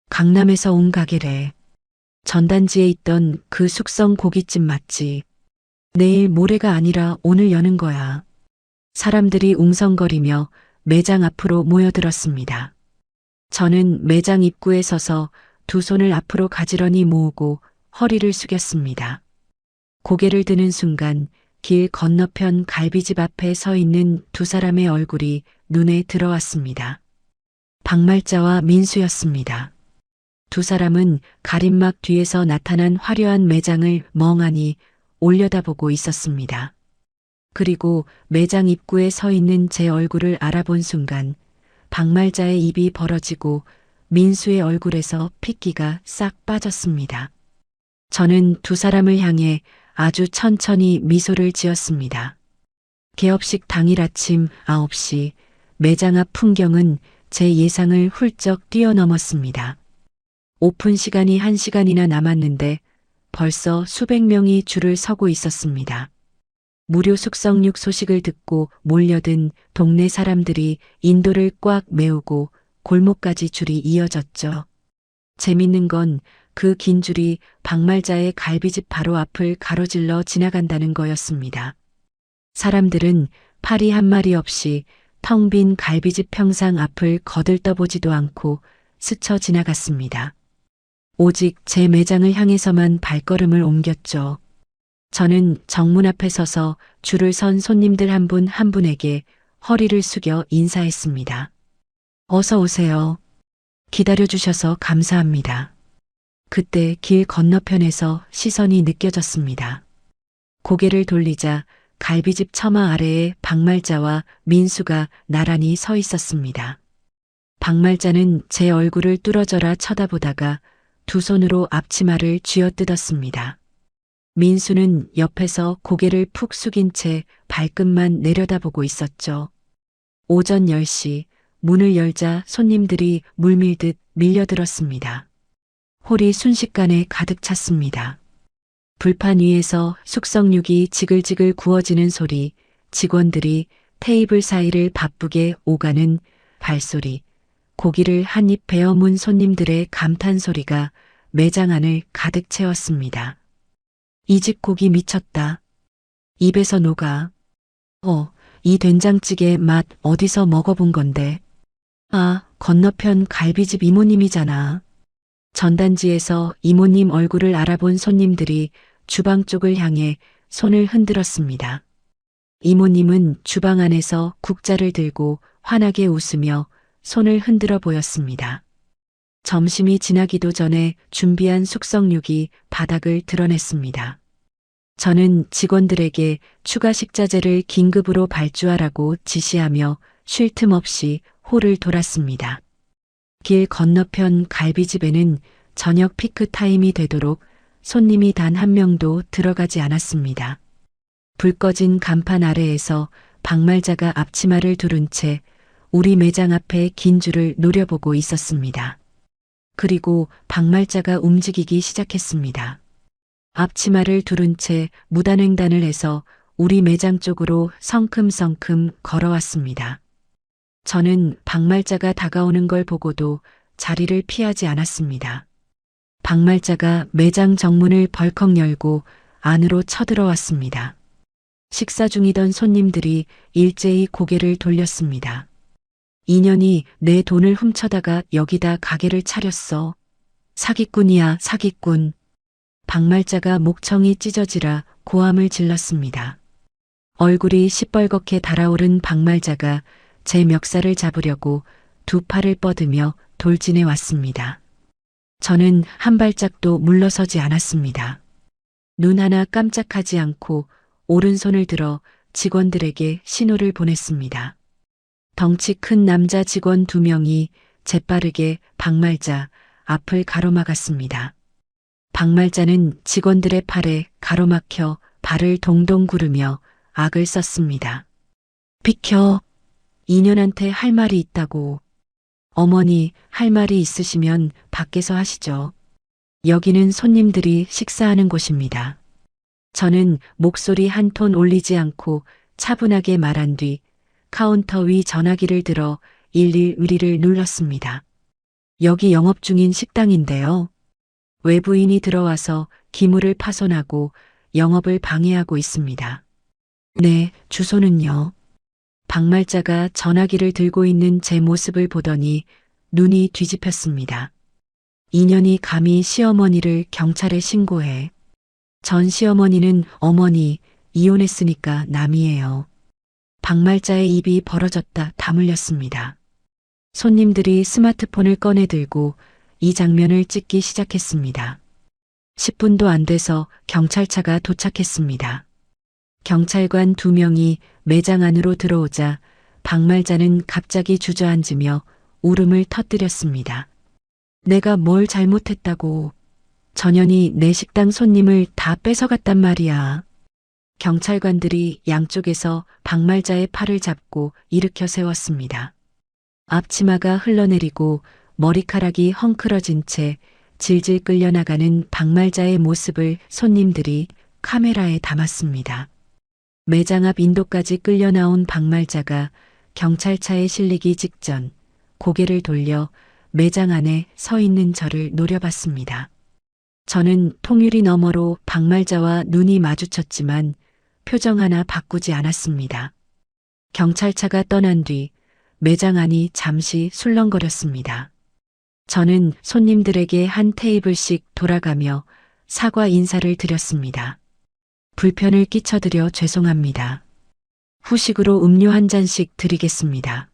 강남에서 온 가게래. 전단지에 있던 그 숙성 고깃집 맞지? 내일 모레가 아니라 오늘 여는 거야. 사람들이 웅성거리며 매장 앞으로 모여들었습니다. 저는 매장 입구에 서서 두 손을 앞으로 가지런히 모으고 허리를 숙였습니다. 고개를 드는 순간 길 건너편 갈비집 앞에 서 있는 두 사람의 얼굴이 눈에 들어왔습니다. 박말자와 민수였습니다. 두 사람은 가림막 뒤에서 나타난 화려한 매장을 멍하니 올려다보고 있었습니다. 그리고 매장 입구에 서 있는 제 얼굴을 알아본 순간 박말자의 입이 벌어지고 민수의 얼굴에서 핏기가 싹 빠졌습니다. 저는 두 사람을 향해 아주 천천히 미소를 지었습니다. 개업식 당일 아침 9시 매장 앞 풍경은 제 예상을 훌쩍 뛰어넘었습니다. 오픈 시간이 1시간이나 남았는데 벌써 수백 명이 줄을 서고 있었습니다. 무료 숙성육 소식을 듣고 몰려든 동네 사람들이 인도를 꽉 메우고 골목까지 줄이 이어졌죠. 재밌는 건 그 긴 줄이 박말자의 갈비집 바로 앞을 가로질러 지나간다는 거였습니다. 사람들은 파리 한 마리 없이 텅 빈 갈비집 평상 앞을 거들떠보지도 않고 스쳐 지나갔습니다. 오직 제 매장을 향해서만 발걸음을 옮겼죠. 저는 정문 앞에 서서 줄을 선 손님들 한 분 한 분에게 허리를 숙여 인사했습니다. 어서 오세요. 기다려주셔서 감사합니다. 그때 길 건너편에서 시선이 느껴졌습니다. 고개를 돌리자 갈비집 처마 아래에 박말자와 민수가 나란히 서 있었습니다. 박말자는 제 얼굴을 뚫어져라 쳐다보다가 두 손으로 앞치마를 쥐어뜯었습니다. 민수는 옆에서 고개를 푹 숙인 채 발끝만 내려다보고 있었죠. 오전 10시 문을 열자 손님들이 물밀듯 밀려들었습니다. 홀이 순식간에 가득 찼습니다. 불판 위에서 숙성육이 지글지글 구워지는 소리, 직원들이 테이블 사이를 바쁘게 오가는 발소리, 고기를 한 입 베어 문 손님들의 감탄 소리가 매장 안을 가득 채웠습니다. 이 집 고기 미쳤다. 입에서 녹아. 이 된장찌개 맛 어디서 먹어본 건데. 아, 건너편 갈비집 이모님이잖아. 전단지에서 이모님 얼굴을 알아본 손님들이 주방 쪽을 향해 손을 흔들었습니다. 이모님은 주방 안에서 국자를 들고 환하게 웃으며 손을 흔들어 보였습니다. 점심이 지나기도 전에 준비한 숙성육이 바닥을 드러냈습니다. 저는 직원들에게 추가 식자재를 긴급으로 발주하라고 지시하며 쉴 틈 없이 홀을 돌았습니다. 길 건너편 갈비집에는 저녁 피크 타임이 되도록 손님이 단 한 명도 들어가지 않았습니다. 불 꺼진 간판 아래에서 박말자가 앞치마를 두른 채 우리 매장 앞에 긴 줄을 노려보고 있었습니다. 그리고 박말자가 움직이기 시작했습니다. 앞치마를 두른 채 무단횡단을 해서 우리 매장 쪽으로 성큼성큼 걸어왔습니다. 저는 박말자가 다가오는 걸 보고도 자리를 피하지 않았습니다. 박말자가 매장 정문을 벌컥 열고 안으로 쳐들어왔습니다. 식사 중이던 손님들이 일제히 고개를 돌렸습니다. 인연이 내 돈을 훔쳐다가 여기다 가게를 차렸어. 사기꾼이야, 사기꾼. 박말자가 목청이 찢어지라 고함을 질렀습니다. 얼굴이 시뻘겋게 달아오른 박말자가 제 멱살을 잡으려고 두 팔을 뻗으며 돌진해 왔습니다. 저는 한 발짝도 물러서지 않았습니다. 눈 하나 깜짝하지 않고 오른손을 들어 직원들에게 신호를 보냈습니다. 덩치 큰 남자 직원 2명이 재빠르게 박말자 앞을 가로막았습니다. 박말자는 직원들의 팔에 가로막혀 발을 동동 구르며 악을 썼습니다. 비켜! 인연한테 할 말이 있다고. 어머니, 할 말이 있으시면 밖에서 하시죠. 여기는 손님들이 식사하는 곳입니다. 저는 목소리 한 톤 올리지 않고 차분하게 말한 뒤 카운터 위 전화기를 들어 111을 눌렀습니다. 여기 영업 중인 식당인데요. 외부인이 들어와서 기물을 파손하고 영업을 방해하고 있습니다. 네, 주소는요. 박말자가 전화기를 들고 있는 제 모습을 보더니 눈이 뒤집혔습니다. 인연이 감히 시어머니를 경찰에 신고해. 전 시어머니는 어머니 이혼했으니까 남이에요. 박말자의 입이 벌어졌다 다물렸습니다. 손님들이 스마트폰을 꺼내 들고 이 장면을 찍기 시작했습니다. 10분도 안 돼서 경찰차가 도착했습니다. 경찰관 2명이 매장 안으로 들어오자 박말자는 갑자기 주저앉으며 울음을 터뜨렸습니다. 내가 뭘 잘못했다고. 전현이 내 식당 손님을 다 뺏어갔단 말이야. 경찰관들이 양쪽에서 박말자의 팔을 잡고 일으켜 세웠습니다. 앞치마가 흘러내리고 머리카락이 헝클어진 채 질질 끌려나가는 박말자의 모습을 손님들이 카메라에 담았습니다. 매장 앞 인도까지 끌려 나온 박말자가 경찰차에 실리기 직전 고개를 돌려 매장 안에 서 있는 저를 노려봤습니다. 저는 통유리 너머로 박말자와 눈이 마주쳤지만 표정 하나 바꾸지 않았습니다. 경찰차가 떠난 뒤 매장 안이 잠시 술렁거렸습니다. 저는 손님들에게 한 테이블씩 돌아가며 사과 인사를 드렸습니다. 불편을 끼쳐드려 죄송합니다. 후식으로 음료 한 잔씩 드리겠습니다.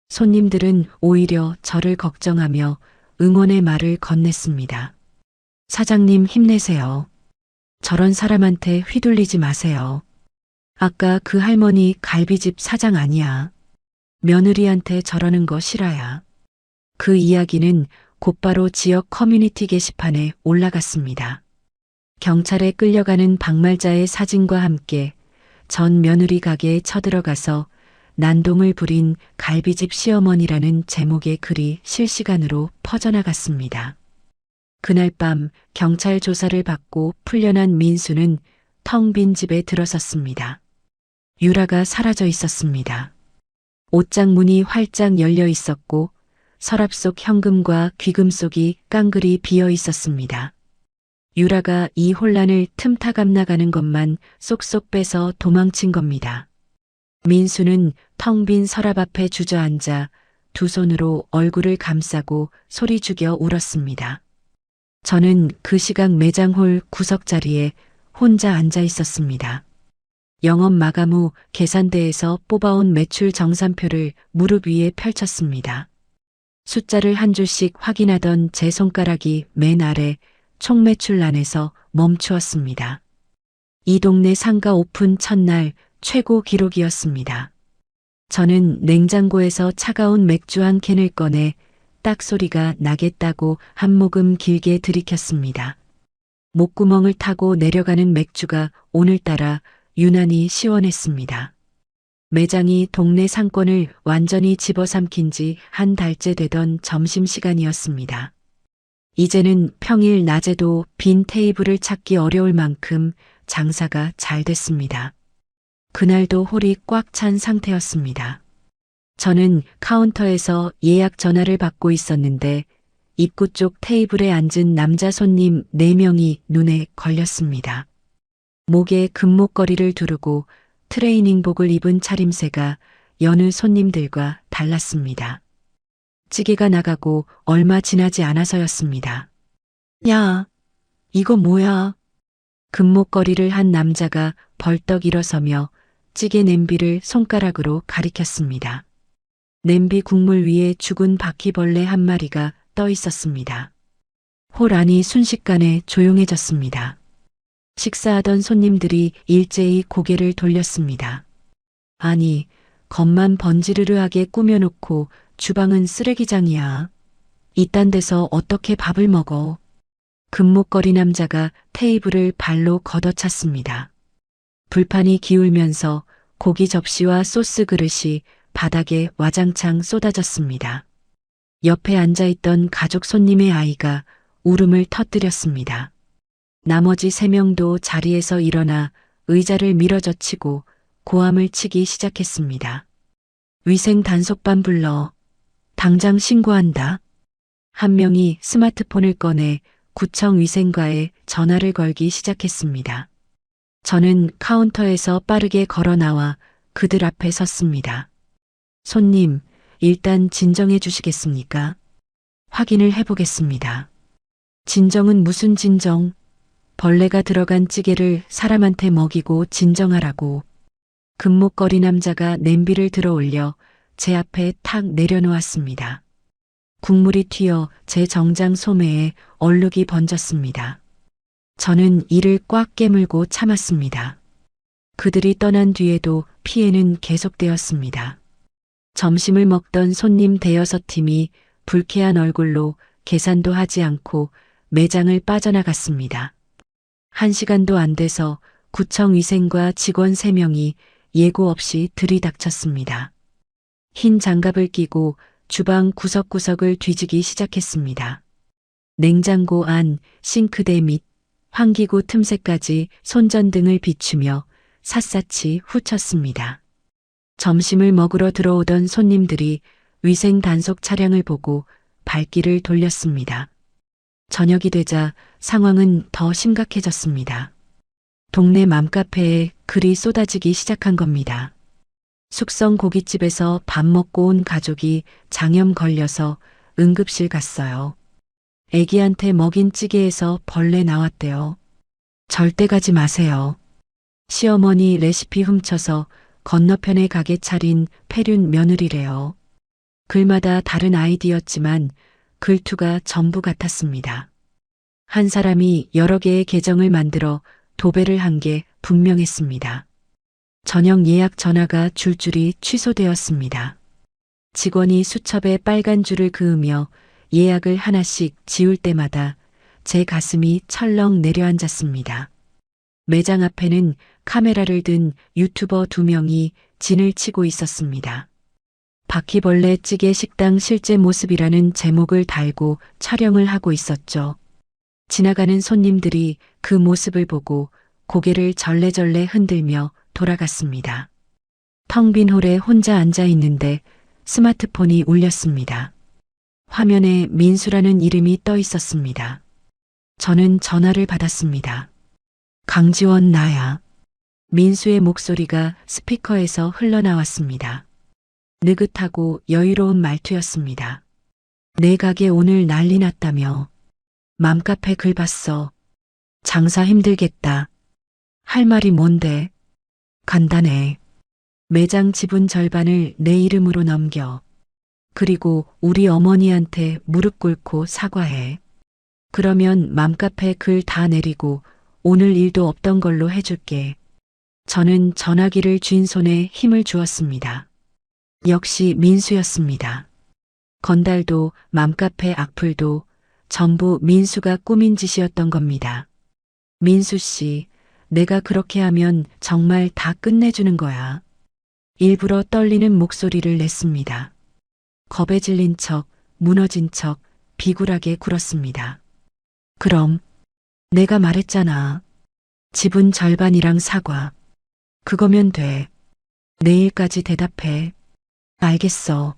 손님들은 오히려 저를 걱정하며 응원의 말을 건넸습니다. 사장님 힘내세요. 저런 사람한테 휘둘리지 마세요. 아까 그 할머니 갈비집 사장 아니야. 며느리한테 저러는 거 싫어야. 그 이야기는 곧바로 지역 커뮤니티 게시판에 올라갔습니다. 경찰에 끌려가는 박말자의 사진과 함께 전 며느리 가게에 쳐들어가서 난동을 부린 갈비집 시어머니라는 제목의 글이 실시간으로 퍼져나갔습니다. 그날 밤 경찰 조사를 받고 풀려난 민수는 텅 빈 집에 들어섰습니다. 유라가 사라져 있었습니다. 옷장 문이 활짝 열려 있었고 서랍 속 현금과 귀금 속이 깡그리 비어 있었습니다. 유라가 이 혼란을 틈타감 나가는 것만 쏙쏙 빼서 도망친 겁니다. 민수는 텅 빈 서랍 앞에 주저앉아 두 손으로 얼굴을 감싸고 소리 죽여 울었습니다. 저는 그 시각 매장홀 구석자리에 혼자 앉아 있었습니다. 영업 마감 후 계산대에서 뽑아온 매출 정산표를 무릎 위에 펼쳤습니다. 숫자를 한 줄씩 확인하던 제 손가락이 맨 아래 총 매출란에서 멈추었습니다. 이 동네 상가 오픈 첫날 최고 기록이었습니다. 저는 냉장고에서 차가운 맥주 한 캔을 꺼내 딱 소리가 나겠다고 한 모금 길게 들이켰습니다. 목구멍을 타고 내려가는 맥주가 오늘따라 유난히 시원했습니다. 매장이 동네 상권을 완전히 집어삼킨 지 한 달째 되던 점심시간이었습니다. 이제는 평일 낮에도 빈 테이블을 찾기 어려울 만큼 장사가 잘 됐습니다. 그날도 홀이 꽉 찬 상태였습니다. 저는 카운터에서 예약 전화를 받고 있었는데 입구 쪽 테이블에 앉은 남자 손님 4명이 눈에 걸렸습니다. 목에 금목걸이를 두르고 트레이닝복을 입은 차림새가 여느 손님들과 달랐습니다. 찌개가 나가고 얼마 지나지 않아서였습니다. 야, 이거 뭐야? 금목걸이를 한 남자가 벌떡 일어서며 찌개 냄비를 손가락으로 가리켰습니다. 냄비 국물 위에 죽은 바퀴벌레 한 마리가 떠 있었습니다. 홀 안이 순식간에 조용해졌습니다. 식사하던 손님들이 일제히 고개를 돌렸습니다. 아니, 겉만 번지르르하게 꾸며놓고 주방은 쓰레기장이야. 이딴 데서 어떻게 밥을 먹어? 금목걸이 남자가 테이블을 발로 걷어찼습니다. 불판이 기울면서 고기 접시와 소스 그릇이 바닥에 와장창 쏟아졌습니다. 옆에 앉아있던 가족 손님의 아이가 울음을 터뜨렸습니다. 나머지 3명도 자리에서 일어나 의자를 밀어젖히고 고함을 치기 시작했습니다. 위생 단속반 불러. 당장 신고한다. 한 명이 스마트폰을 꺼내 구청 위생과에 전화를 걸기 시작했습니다. 저는 카운터에서 빠르게 걸어 나와 그들 앞에 섰습니다. 손님, 일단 진정해 주시겠습니까? 확인을 해보겠습니다. 진정은 무슨 진정? 벌레가 들어간 찌개를 사람한테 먹이고 진정하라고. 금목걸이 남자가 냄비를 들어 올려 제 앞에 탁 내려놓았습니다. 국물이 튀어 제 정장 소매에 얼룩이 번졌습니다. 저는 이를 꽉 깨물고 참았습니다. 그들이 떠난 뒤에도 피해는 계속되었습니다. 점심을 먹던 손님 대여섯 팀이 불쾌한 얼굴로 계산도 하지 않고 매장을 빠져나갔습니다. 1시간도 안 돼서 구청 위생과 직원 3명이 예고 없이 들이닥쳤습니다. 흰 장갑을 끼고 주방 구석구석을 뒤지기 시작했습니다. 냉장고 안, 싱크대 밑, 환기구 틈새까지 손전등을 비추며 샅샅이 훑었습니다. 점심을 먹으러 들어오던 손님들이 위생 단속 차량을 보고 발길을 돌렸습니다. 저녁이 되자 상황은 더 심각해졌습니다. 동네 맘카페에 글이 쏟아지기 시작한 겁니다. 숙성 고깃집에서 밥 먹고 온 가족이 장염 걸려서 응급실 갔어요. 애기한테 먹인 찌개에서 벌레 나왔대요. 절대 가지 마세요. 시어머니 레시피 훔쳐서 건너편에 가게 차린 폐륜 며느리래요. 글마다 다른 아이디였지만 글투가 전부 같았습니다. 한 사람이 여러 개의 계정을 만들어 도배를 한 게 분명했습니다. 저녁 예약 전화가 줄줄이 취소되었습니다. 직원이 수첩에 빨간 줄을 그으며 예약을 하나씩 지울 때마다 제 가슴이 철렁 내려앉았습니다. 매장 앞에는 카메라를 든 유튜버 2명이 진을 치고 있었습니다. 바퀴벌레 찌개 식당 실제 모습이라는 제목을 달고 촬영을 하고 있었죠. 지나가는 손님들이 그 모습을 보고 고개를 절레절레 흔들며 돌아갔습니다. 텅 빈 홀에 혼자 앉아 있는데 스마트폰이 울렸습니다. 화면에 민수라는 이름이 떠 있었습니다. 저는 전화를 받았습니다. 강지원 나야. 민수의 목소리가 스피커에서 흘러나왔습니다. 느긋하고 여유로운 말투였습니다. 내 가게 오늘 난리 났다며. 맘카페 글 봤어. 장사 힘들겠다. 할 말이 뭔데? 간단해. 매장 지분 절반을 내 이름으로 넘겨. 그리고 우리 어머니한테 무릎 꿇고 사과해. 그러면 맘카페 글 다 내리고 오늘 일도 없던 걸로 해줄게. 저는 전화기를 쥔 손에 힘을 주었습니다. 역시 민수였습니다. 건달도 맘카페 악플도 전부 민수가 꾸민 짓이었던 겁니다. 민수 씨, 내가 그렇게 하면 정말 다 끝내주는 거야. 일부러 떨리는 목소리를 냈습니다. 겁에 질린 척, 무너진 척, 비굴하게 굴었습니다. 그럼, 내가 말했잖아. 지분 절반이랑 사과. 그거면 돼. 내일까지 대답해. 알겠어.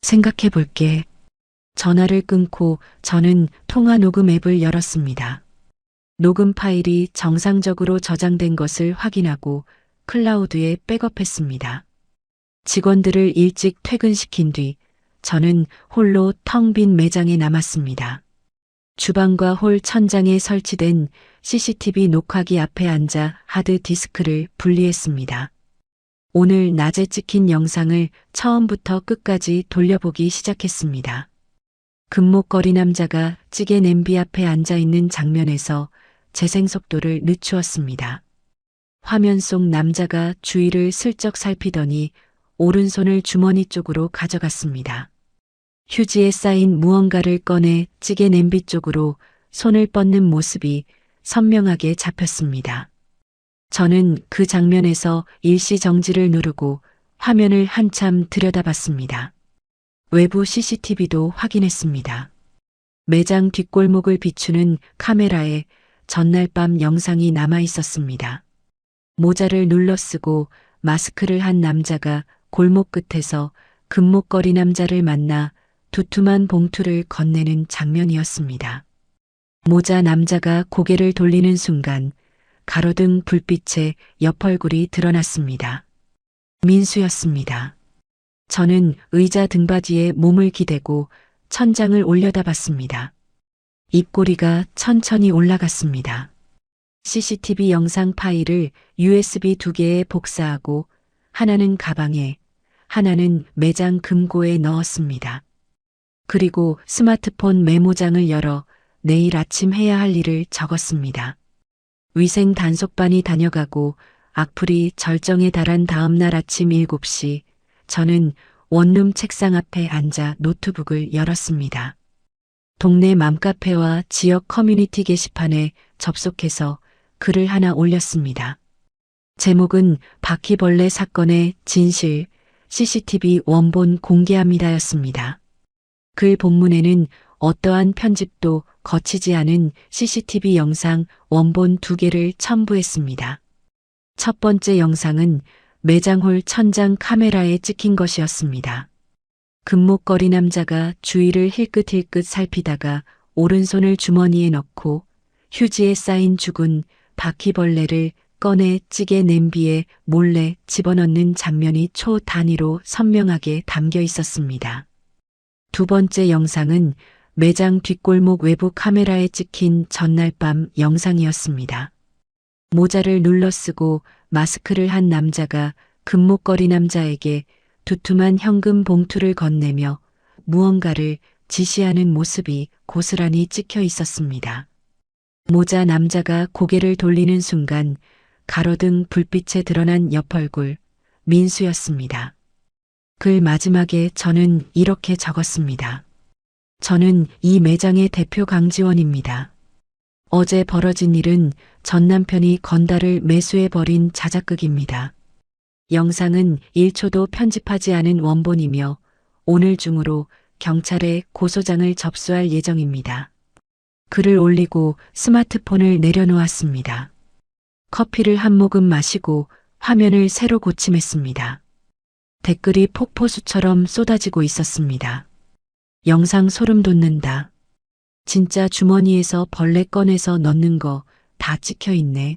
생각해 볼게. 전화를 끊고 저는 통화 녹음 앱을 열었습니다. 녹음 파일이 정상적으로 저장된 것을 확인하고 클라우드에 백업했습니다. 직원들을 일찍 퇴근시킨 뒤 저는 홀로 텅 빈 매장에 남았습니다. 주방과 홀 천장에 설치된 CCTV 녹화기 앞에 앉아 하드디스크를 분리했습니다. 오늘 낮에 찍힌 영상을 처음부터 끝까지 돌려보기 시작했습니다. 금목걸이 남자가 찌개 냄비 앞에 앉아 있는 장면에서 재생 속도를 늦추었습니다. 화면 속 남자가 주위를 슬쩍 살피더니 오른손을 주머니 쪽으로 가져갔습니다. 휴지에 쌓인 무언가를 꺼내 찌개 냄비 쪽으로 손을 뻗는 모습이 선명하게 잡혔습니다. 저는 그 장면에서 일시 정지를 누르고 화면을 한참 들여다봤습니다. 외부 CCTV도 확인했습니다. 매장 뒷골목을 비추는 카메라에 전날 밤 영상이 남아 있었습니다. 모자를 눌러쓰고 마스크를 한 남자가 골목 끝에서 금목걸이 남자를 만나 두툼한 봉투를 건네는 장면이었습니다. 모자 남자가 고개를 돌리는 순간 가로등 불빛에 옆얼굴이 드러났습니다. 민수였습니다. 저는 의자 등받이에 몸을 기대고 천장을 올려다봤습니다. 입꼬리가 천천히 올라갔습니다. CCTV 영상 파일을 USB 2개에 복사하고 하나는 가방에, 하나는 매장 금고에 넣었습니다. 그리고 스마트폰 메모장을 열어 내일 아침 해야 할 일을 적었습니다. 위생 단속반이 다녀가고 악플이 절정에 달한 다음 날 아침 7시 저는 원룸 책상 앞에 앉아 노트북을 열었습니다. 동네 맘카페와 지역 커뮤니티 게시판에 접속해서 글을 하나 올렸습니다. 제목은 바퀴벌레 사건의 진실, CCTV 원본 공개합니다였습니다. 글 본문에는 어떠한 편집도 거치지 않은 CCTV 영상 원본 2개를 첨부했습니다. 첫 번째 영상은 매장홀 천장 카메라에 찍힌 것이었습니다. 금목걸이 남자가 주위를 힐끗힐끗 살피다가 오른손을 주머니에 넣고 휴지에 쌓인 죽은 바퀴벌레를 꺼내 찌개 냄비에 몰래 집어넣는 장면이 초 단위로 선명하게 담겨 있었습니다. 두 번째 영상은 매장 뒷골목 외부 카메라에 찍힌 전날 밤 영상이었습니다. 모자를 눌러쓰고 마스크를 한 남자가 금목걸이 남자에게 두툼한 현금 봉투를 건네며 무언가를 지시하는 모습이 고스란히 찍혀 있었습니다. 모자 남자가 고개를 돌리는 순간 가로등 불빛에 드러난 옆얼굴, 민수였습니다. 글 마지막에 저는 이렇게 적었습니다. 저는 이 매장의 대표 강지원입니다. 어제 벌어진 일은 전 남편이 건달을 매수해버린 자작극입니다. 영상은 1초도 편집하지 않은 원본이며 오늘 중으로 경찰에 고소장을 접수할 예정입니다. 글을 올리고 스마트폰을 내려놓았습니다. 커피를 한 모금 마시고 화면을 새로 고침했습니다. 댓글이 폭포수처럼 쏟아지고 있었습니다. 영상 소름 돋는다. 진짜 주머니에서 벌레 꺼내서 넣는 거 다 찍혀 있네.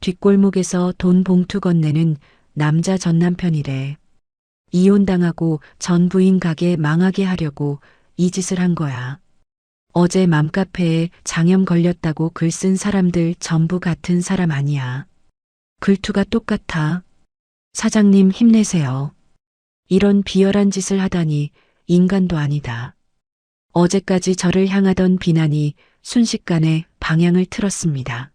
뒷골목에서 돈 봉투 건네는 남자 전 남편이래. 이혼당하고 전 부인 가게 망하게 하려고 이 짓을 한 거야. 어제 맘카페에 장염 걸렸다고 글 쓴 사람들 전부 같은 사람 아니야. 글투가 똑같아. 사장님 힘내세요. 이런 비열한 짓을 하다니 인간도 아니다. 어제까지 저를 향하던 비난이 순식간에 방향을 틀었습니다.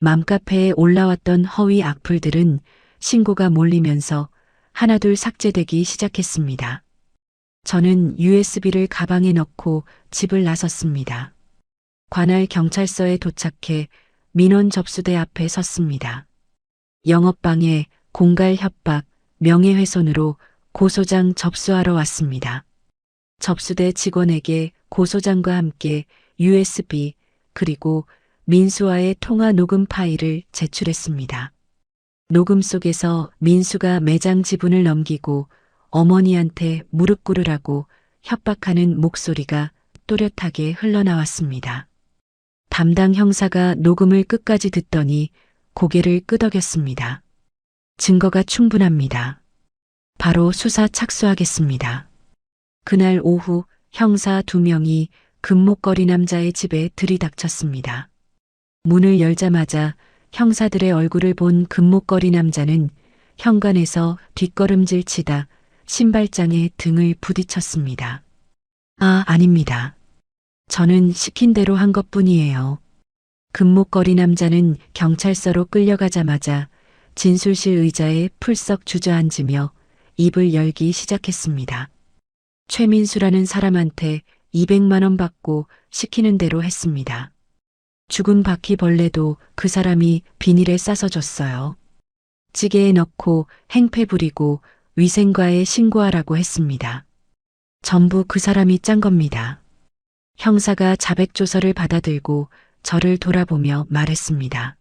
맘카페에 올라왔던 허위 악플들은 신고가 몰리면서 하나둘 삭제되기 시작했습니다. 저는 USB를 가방에 넣고 집을 나섰습니다. 관할 경찰서에 도착해 민원 접수대 앞에 섰습니다. 영업방해, 공갈 협박, 명예훼손으로 고소장 접수하러 왔습니다. 접수대 직원에게 고소장과 함께 USB 그리고 민수와의 통화 녹음 파일을 제출했습니다. 녹음 속에서 민수가 매장 지분을 넘기고 어머니한테 무릎 꿇으라고 협박하는 목소리가 또렷하게 흘러나왔습니다. 담당 형사가 녹음을 끝까지 듣더니 고개를 끄덕였습니다. 증거가 충분합니다. 바로 수사 착수하겠습니다. 그날 오후 형사 2명이 금목걸이 남자의 집에 들이닥쳤습니다. 문을 열자마자 형사들의 얼굴을 본 금목걸이 남자는 현관에서 뒷걸음질 치다 신발장에 등을 부딪혔습니다. 아닙니다. 저는 시킨 대로 한 것뿐이에요. 금목걸이 남자는 경찰서로 끌려가자마자 진술실 의자에 풀썩 주저앉으며 입을 열기 시작했습니다. 최민수라는 사람한테 200만 원 받고 시키는 대로 했습니다. 죽은 바퀴벌레도 그 사람이 비닐에 싸서 줬어요. 찌개에 넣고 행패 부리고 위생과에 신고하라고 했습니다. 전부 그 사람이 짠 겁니다. 형사가 자백조서를 받아들고 저를 돌아보며 말했습니다.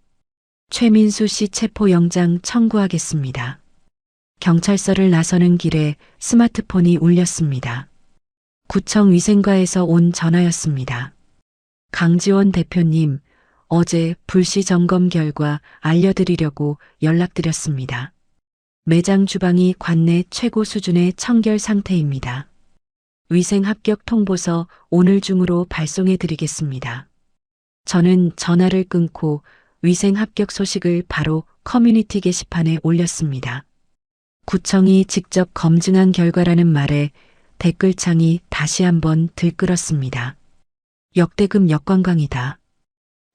최민수 씨 체포영장 청구하겠습니다. 경찰서를 나서는 길에 스마트폰이 울렸습니다. 구청 위생과에서 온 전화였습니다. 강지원 대표님, 어제 불시 점검 결과 알려드리려고 연락드렸습니다. 매장 주방이 관내 최고 수준의 청결 상태입니다. 위생 합격 통보서 오늘 중으로 발송해 드리겠습니다. 저는 전화를 끊고 위생 합격 소식을 바로 커뮤니티 게시판에 올렸습니다. 구청이 직접 검증한 결과라는 말에 댓글창이 다시 한번 들끓었습니다. 역대급 역관광이다.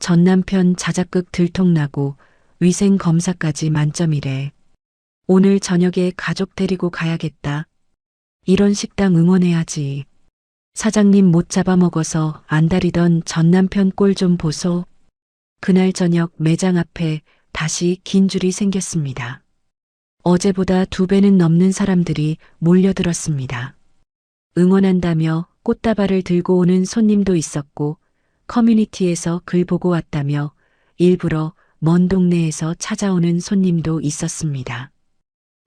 전 남편 자작극 들통나고 위생 검사까지 만점이래. 오늘 저녁에 가족 데리고 가야겠다. 이런 식당 응원해야지. 사장님 못 잡아먹어서 안달이던 전 남편 꼴 좀 보소. 그날 저녁 매장 앞에 다시 긴 줄이 생겼습니다. 어제보다 2배는 넘는 사람들이 몰려들었습니다. 응원한다며 꽃다발을 들고 오는 손님도 있었고 커뮤니티에서 글 보고 왔다며 일부러 먼 동네에서 찾아오는 손님도 있었습니다.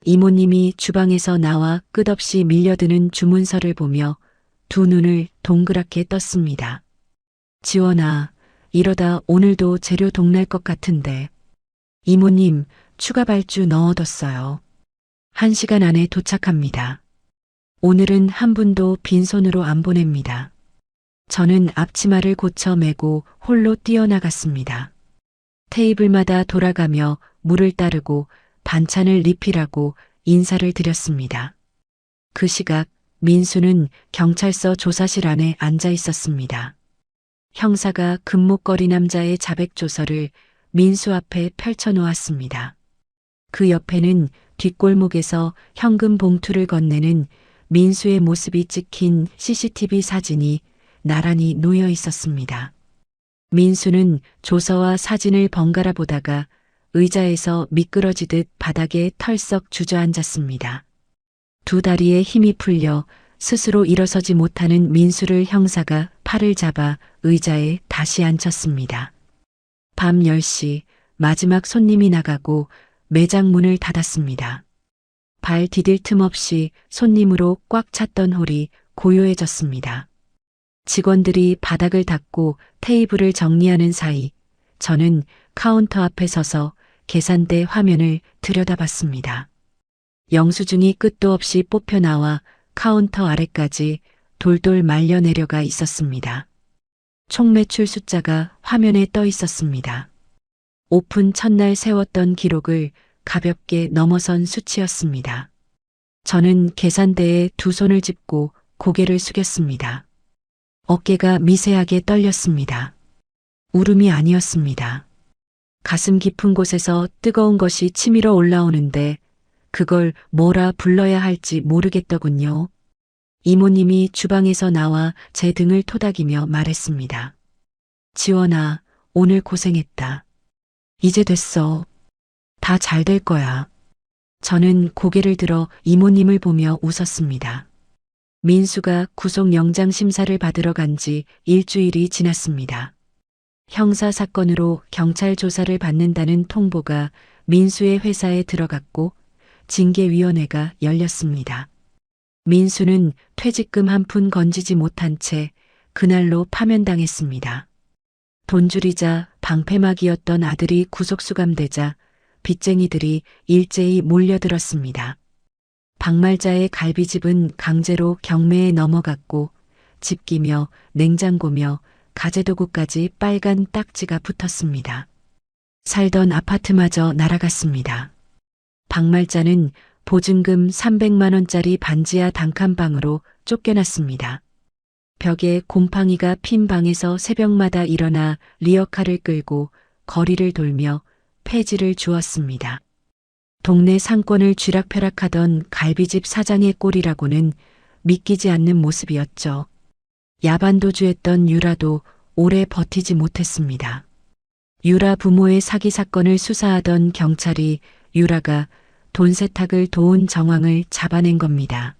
이모님이 주방에서 나와 끝없이 밀려드는 주문서를 보며 두 눈을 동그랗게 떴습니다. 지원아, 이러다 오늘도 재료 동날 것 같은데. 이모님, 추가 발주 넣어뒀어요. 1시간 안에 도착합니다. 오늘은 한 분도 빈손으로 안 보냅니다. 저는 앞치마를 고쳐 매고 홀로 뛰어나갔습니다. 테이블마다 돌아가며 물을 따르고 반찬을 리필하고 인사를 드렸습니다. 그 시각 민수는 경찰서 조사실 안에 앉아 있었습니다. 형사가 금목걸이 남자의 자백조서를 민수 앞에 펼쳐놓았습니다. 그 옆에는 뒷골목에서 현금 봉투를 건네는 민수의 모습이 찍힌 CCTV 사진이 나란히 놓여 있었습니다. 민수는 조서와 사진을 번갈아 보다가 의자에서 미끄러지듯 바닥에 털썩 주저앉았습니다. 두 다리에 힘이 풀려 스스로 일어서지 못하는 민수를 형사가 팔을 잡아 의자에 다시 앉혔습니다. 밤 10시 마지막 손님이 나가고 매장 문을 닫았습니다. 발 디딜 틈 없이 손님으로 꽉 찼던 홀이 고요해졌습니다. 직원들이 바닥을 닦고 테이블을 정리하는 사이 저는 카운터 앞에 서서 계산대 화면을 들여다봤습니다. 영수증이 끝도 없이 뽑혀 나와 카운터 아래까지 돌돌 말려 내려가 있었습니다. 총 매출 숫자가 화면에 떠 있었습니다. 오픈 첫날 세웠던 기록을 가볍게 넘어선 수치였습니다. 저는 계산대에 두 손을 짚고 고개를 숙였습니다. 어깨가 미세하게 떨렸습니다. 울음이 아니었습니다. 가슴 깊은 곳에서 뜨거운 것이 치밀어 올라오는데 그걸 뭐라 불러야 할지 모르겠더군요. 이모님이 주방에서 나와 제 등을 토닥이며 말했습니다. 지원아, 오늘 고생했다. 이제 됐어. 다 잘 될 거야. 저는 고개를 들어 이모님을 보며 웃었습니다. 민수가 구속영장 심사를 받으러 간 지 일주일이 지났습니다. 형사 사건으로 경찰 조사를 받는다는 통보가 민수의 회사에 들어갔고 징계위원회가 열렸습니다. 민수는 퇴직금 한 푼 건지지 못한 채 그날로 파면당했습니다. 돈줄이자 방패막이었던 아들이 구속수감되자 빚쟁이들이 일제히 몰려들었습니다. 박말자의 갈비집은 강제로 경매에 넘어갔고 집기며 냉장고며 가재도구까지 빨간 딱지가 붙었습니다. 살던 아파트마저 날아갔습니다. 박말자는 보증금 300만 원짜리 반지하 단칸방으로 쫓겨났습니다. 벽에 곰팡이가 핀 방에서 새벽마다 일어나 리어카를 끌고 거리를 돌며 폐지를 주었습니다. 동네 상권을 쥐락펴락하던 갈비집 사장의 꼴이라고는 믿기지 않는 모습이었죠. 야반도주했던 유라도 오래 버티지 못했습니다. 유라 부모의 사기 사건을 수사하던 경찰이 유라가 돈 세탁을 도운 정황을 잡아낸 겁니다.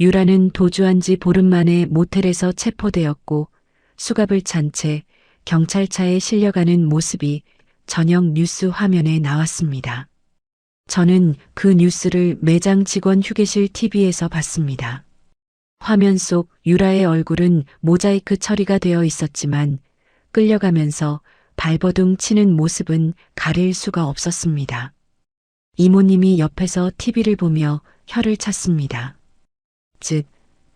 유라는 도주한 지 보름 만에 모텔에서 체포되었고 수갑을 찬 채 경찰차에 실려가는 모습이 저녁 뉴스 화면에 나왔습니다. 저는 그 뉴스를 매장 직원 휴게실 TV에서 봤습니다. 화면 속 유라의 얼굴은 모자이크 처리가 되어 있었지만 끌려가면서 발버둥 치는 모습은 가릴 수가 없었습니다. 이모님이 옆에서 TV를 보며 혀를 찼습니다. 즉,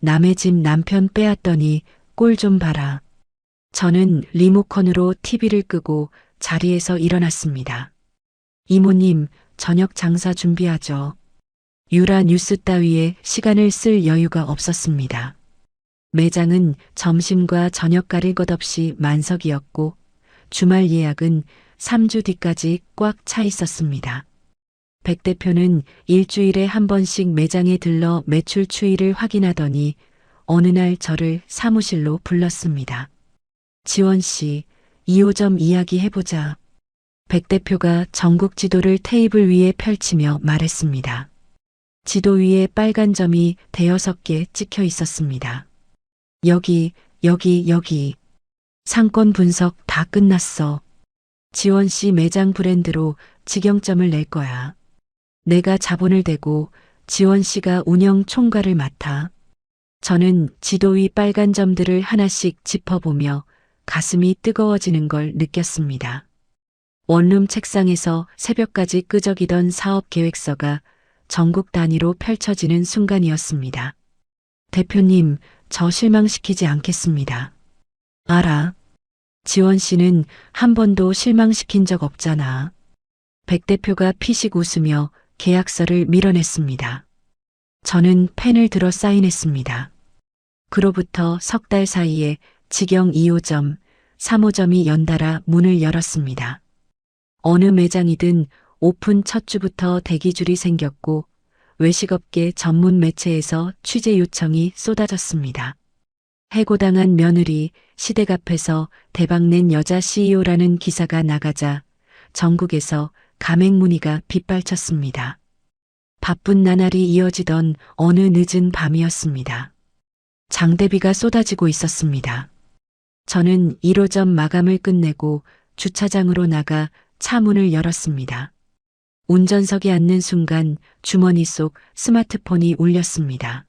남의 집 남편 빼앗더니 꼴 좀 봐라. 저는 리모컨으로 TV를 끄고 자리에서 일어났습니다. 이모님, 저녁 장사 준비하죠. 유라 뉴스 따위에 시간을 쓸 여유가 없었습니다. 매장은 점심과 저녁 가릴 것 없이 만석이었고 주말 예약은 3주 뒤까지 꽉 차 있었습니다. 백 대표는 일주일에 한 번씩 매장에 들러 매출 추이를 확인하더니 어느 날 저를 사무실로 불렀습니다. 지원 씨, 2호점 이야기해보자. 백 대표가 전국 지도를 테이블 위에 펼치며 말했습니다. 지도 위에 빨간 점이 대여섯 개 찍혀 있었습니다. 여기. 상권 분석 다 끝났어. 지원 씨 매장 브랜드로 직영점을 낼 거야. 내가 자본을 대고 지원 씨가 운영 총괄을 맡아. 저는 지도 위 빨간 점들을 하나씩 짚어보며 가슴이 뜨거워지는 걸 느꼈습니다. 원룸 책상에서 새벽까지 끄적이던 사업 계획서가 전국 단위로 펼쳐지는 순간이었습니다. 대표님, 저 실망시키지 않겠습니다. 알아. 지원 씨는 한 번도 실망시킨 적 없잖아. 백 대표가 피식 웃으며 계약서를 밀어냈습니다. 저는 펜을 들어 사인했습니다. 그로부터 석 달 사이에 직영 2호점, 3호점이 연달아 문을 열었습니다. 어느 매장이든 오픈 첫 주부터 대기줄이 생겼고 외식업계 전문 매체에서 취재 요청이 쏟아졌습니다. 해고당한 며느리 시댁 앞에서 대박낸 여자 CEO라는 기사가 나가자 전국에서 가맹 문의가 빗발쳤습니다. 바쁜 나날이 이어지던 어느 늦은 밤이었습니다. 장대비가 쏟아지고 있었습니다. 저는 1호점 마감을 끝내고 주차장으로 나가 차 문을 열었습니다. 운전석에 앉는 순간 주머니 속 스마트폰이 울렸습니다.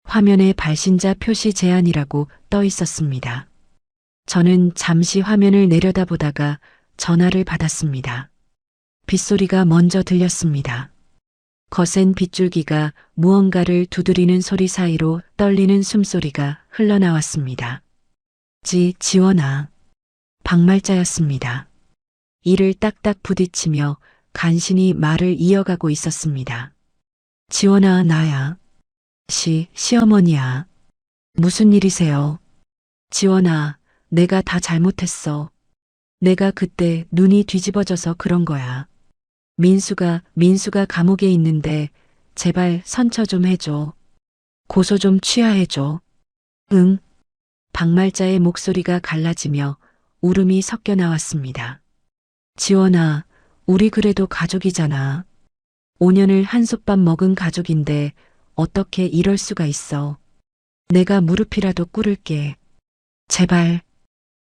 화면에 발신자 표시 제한이라고 떠 있었습니다. 저는 잠시 화면을 내려다보다가 전화를 받았습니다. 빗소리가 먼저 들렸습니다. 거센 빗줄기가 무언가를 두드리는 소리 사이로 떨리는 숨소리가 흘러나왔습니다. 지원아. 박말자였습니다. 이를 딱딱 부딪히며 간신히 말을 이어가고 있었습니다. 지원아, 나야. 시어머니야. 무슨 일이세요? 지원아, 내가 다 잘못했어. 내가 그때 눈이 뒤집어져서 그런 거야. 민수가 감옥에 있는데 제발 선처 좀 해줘. 고소 좀 취하해줘. 응. 박말자의 목소리가 갈라지며 울음이 섞여 나왔습니다. 지원아, 우리 그래도 가족이잖아. 5년을 한솥밥 먹은 가족인데 어떻게 이럴 수가 있어. 내가 무릎이라도 꿇을게. 제발.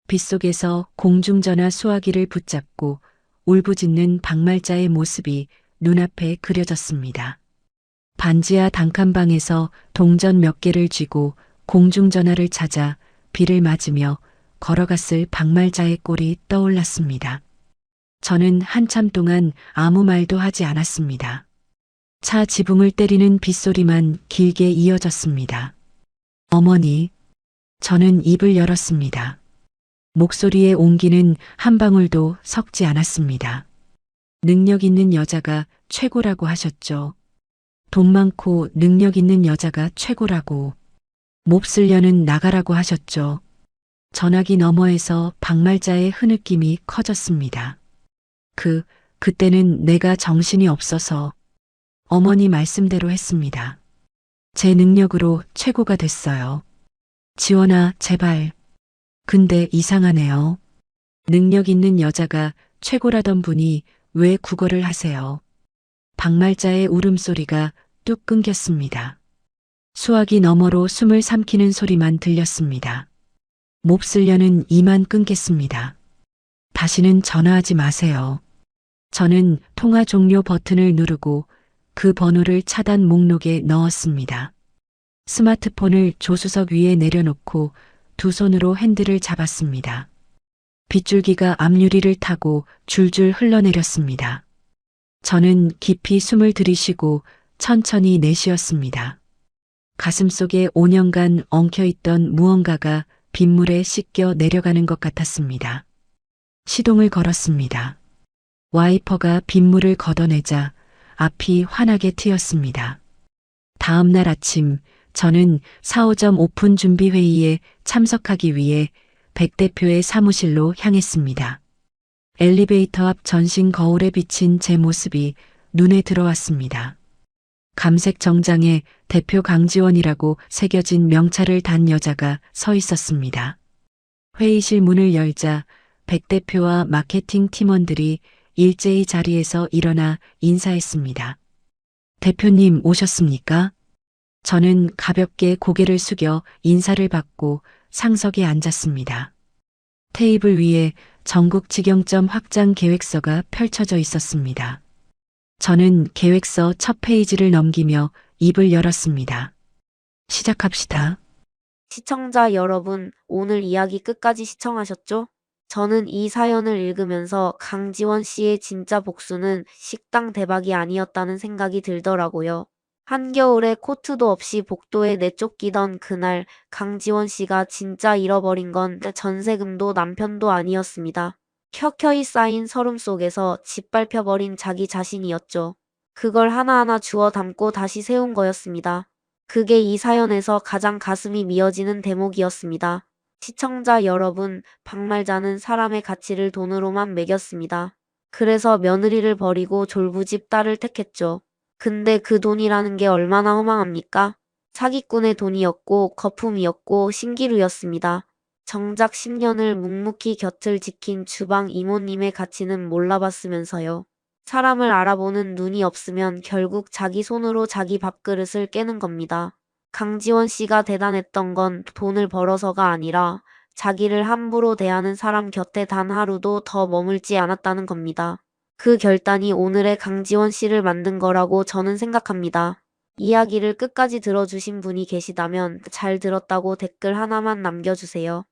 빗속에서 공중전화 수화기를 붙잡고 울부짖는 박말자의 모습이 눈앞에 그려졌습니다. 반지하 단칸방에서 동전 몇 개를 쥐고 공중전화를 찾아 비를 맞으며 걸어갔을 박말자의 꼴이 떠올랐습니다. 저는 한참 동안 아무 말도 하지 않았습니다. 차 지붕을 때리는 빗소리만 길게 이어졌습니다. 어머니, 저는 입을 열었습니다. 목소리의 온기는 한 방울도 섞지 않았습니다. 능력 있는 여자가 최고라고 하셨죠. 돈 많고 능력 있는 여자가 최고라고. 몹쓸려는 나가라고 하셨죠. 전화기 너머에서 박말자의 흐느낌이 커졌습니다. 그때는 내가 정신이 없어서 어머니 말씀대로 했습니다. 제 능력으로 최고가 됐어요. 지원아, 제발. 근데 이상하네요. 능력 있는 여자가 최고라던 분이 왜 국어를 하세요? 박말자의 울음소리가 뚝 끊겼습니다. 수화기 너머로 숨을 삼키는 소리만 들렸습니다. 몹쓸려는 이만 끊겠습니다. 다시는 전화하지 마세요. 저는 통화 종료 버튼을 누르고 그 번호를 차단 목록에 넣었습니다. 스마트폰을 조수석 위에 내려놓고 두 손으로 핸들을 잡았습니다. 빗줄기가 앞유리를 타고 줄줄 흘러내렸습니다. 저는 깊이 숨을 들이쉬고 천천히 내쉬었습니다. 가슴속에 5년간 엉켜있던 무언가가 빗물에 씻겨 내려가는 것 같았습니다. 시동을 걸었습니다. 와이퍼가 빗물을 걷어내자 앞이 환하게 트였습니다. 다음 날 아침 저는 4호점 오픈 준비 회의에 참석하기 위해 백 대표의 사무실로 향했습니다. 엘리베이터 앞 전신 거울에 비친 제 모습이 눈에 들어왔습니다. 감색 정장에 대표 강지원이라고 새겨진 명찰을 단 여자가 서 있었습니다. 회의실 문을 열자 백 대표와 마케팅 팀원들이 일제히 자리에서 일어나 인사했습니다. 대표님 오셨습니까? 저는 가볍게 고개를 숙여 인사를 받고 상석에 앉았습니다. 테이블 위에 전국 직영점 확장 계획서가 펼쳐져 있었습니다. 저는 계획서 첫 페이지를 넘기며 입을 열었습니다. 시작합시다. 시청자 여러분, 오늘 이야기 끝까지 시청하셨죠? 저는 이 사연을 읽으면서 강지원 씨의 진짜 복수는 식당 대박이 아니었다는 생각이 들더라고요. 한겨울에 코트도 없이 복도에 내쫓기던 그날 강지원 씨가 진짜 잃어버린 건 전세금도 남편도 아니었습니다. 켜켜이 쌓인 서름 속에서 짓밟혀버린 자기 자신이었죠. 그걸 하나하나 주워 담고 다시 세운 거였습니다. 그게 이 사연에서 가장 가슴이 미어지는 대목이었습니다. 시청자 여러분, 박말자는 사람의 가치를 돈으로만 매겼습니다. 그래서 며느리를 버리고 졸부집 딸을 택했죠. 근데 그 돈이라는 게 얼마나 허망합니까? 사기꾼의 돈이었고 거품이었고 신기루였습니다. 정작 10년을 묵묵히 곁을 지킨 주방 이모님의 가치는 몰라봤으면서요. 사람을 알아보는 눈이 없으면 결국 자기 손으로 자기 밥그릇을 깨는 겁니다. 강지원 씨가 대단했던 건 돈을 벌어서가 아니라 자기를 함부로 대하는 사람 곁에 단 하루도 더 머물지 않았다는 겁니다. 그 결단이 오늘의 강지원 씨를 만든 거라고 저는 생각합니다. 이야기를 끝까지 들어주신 분이 계시다면 잘 들었다고 댓글 하나만 남겨주세요.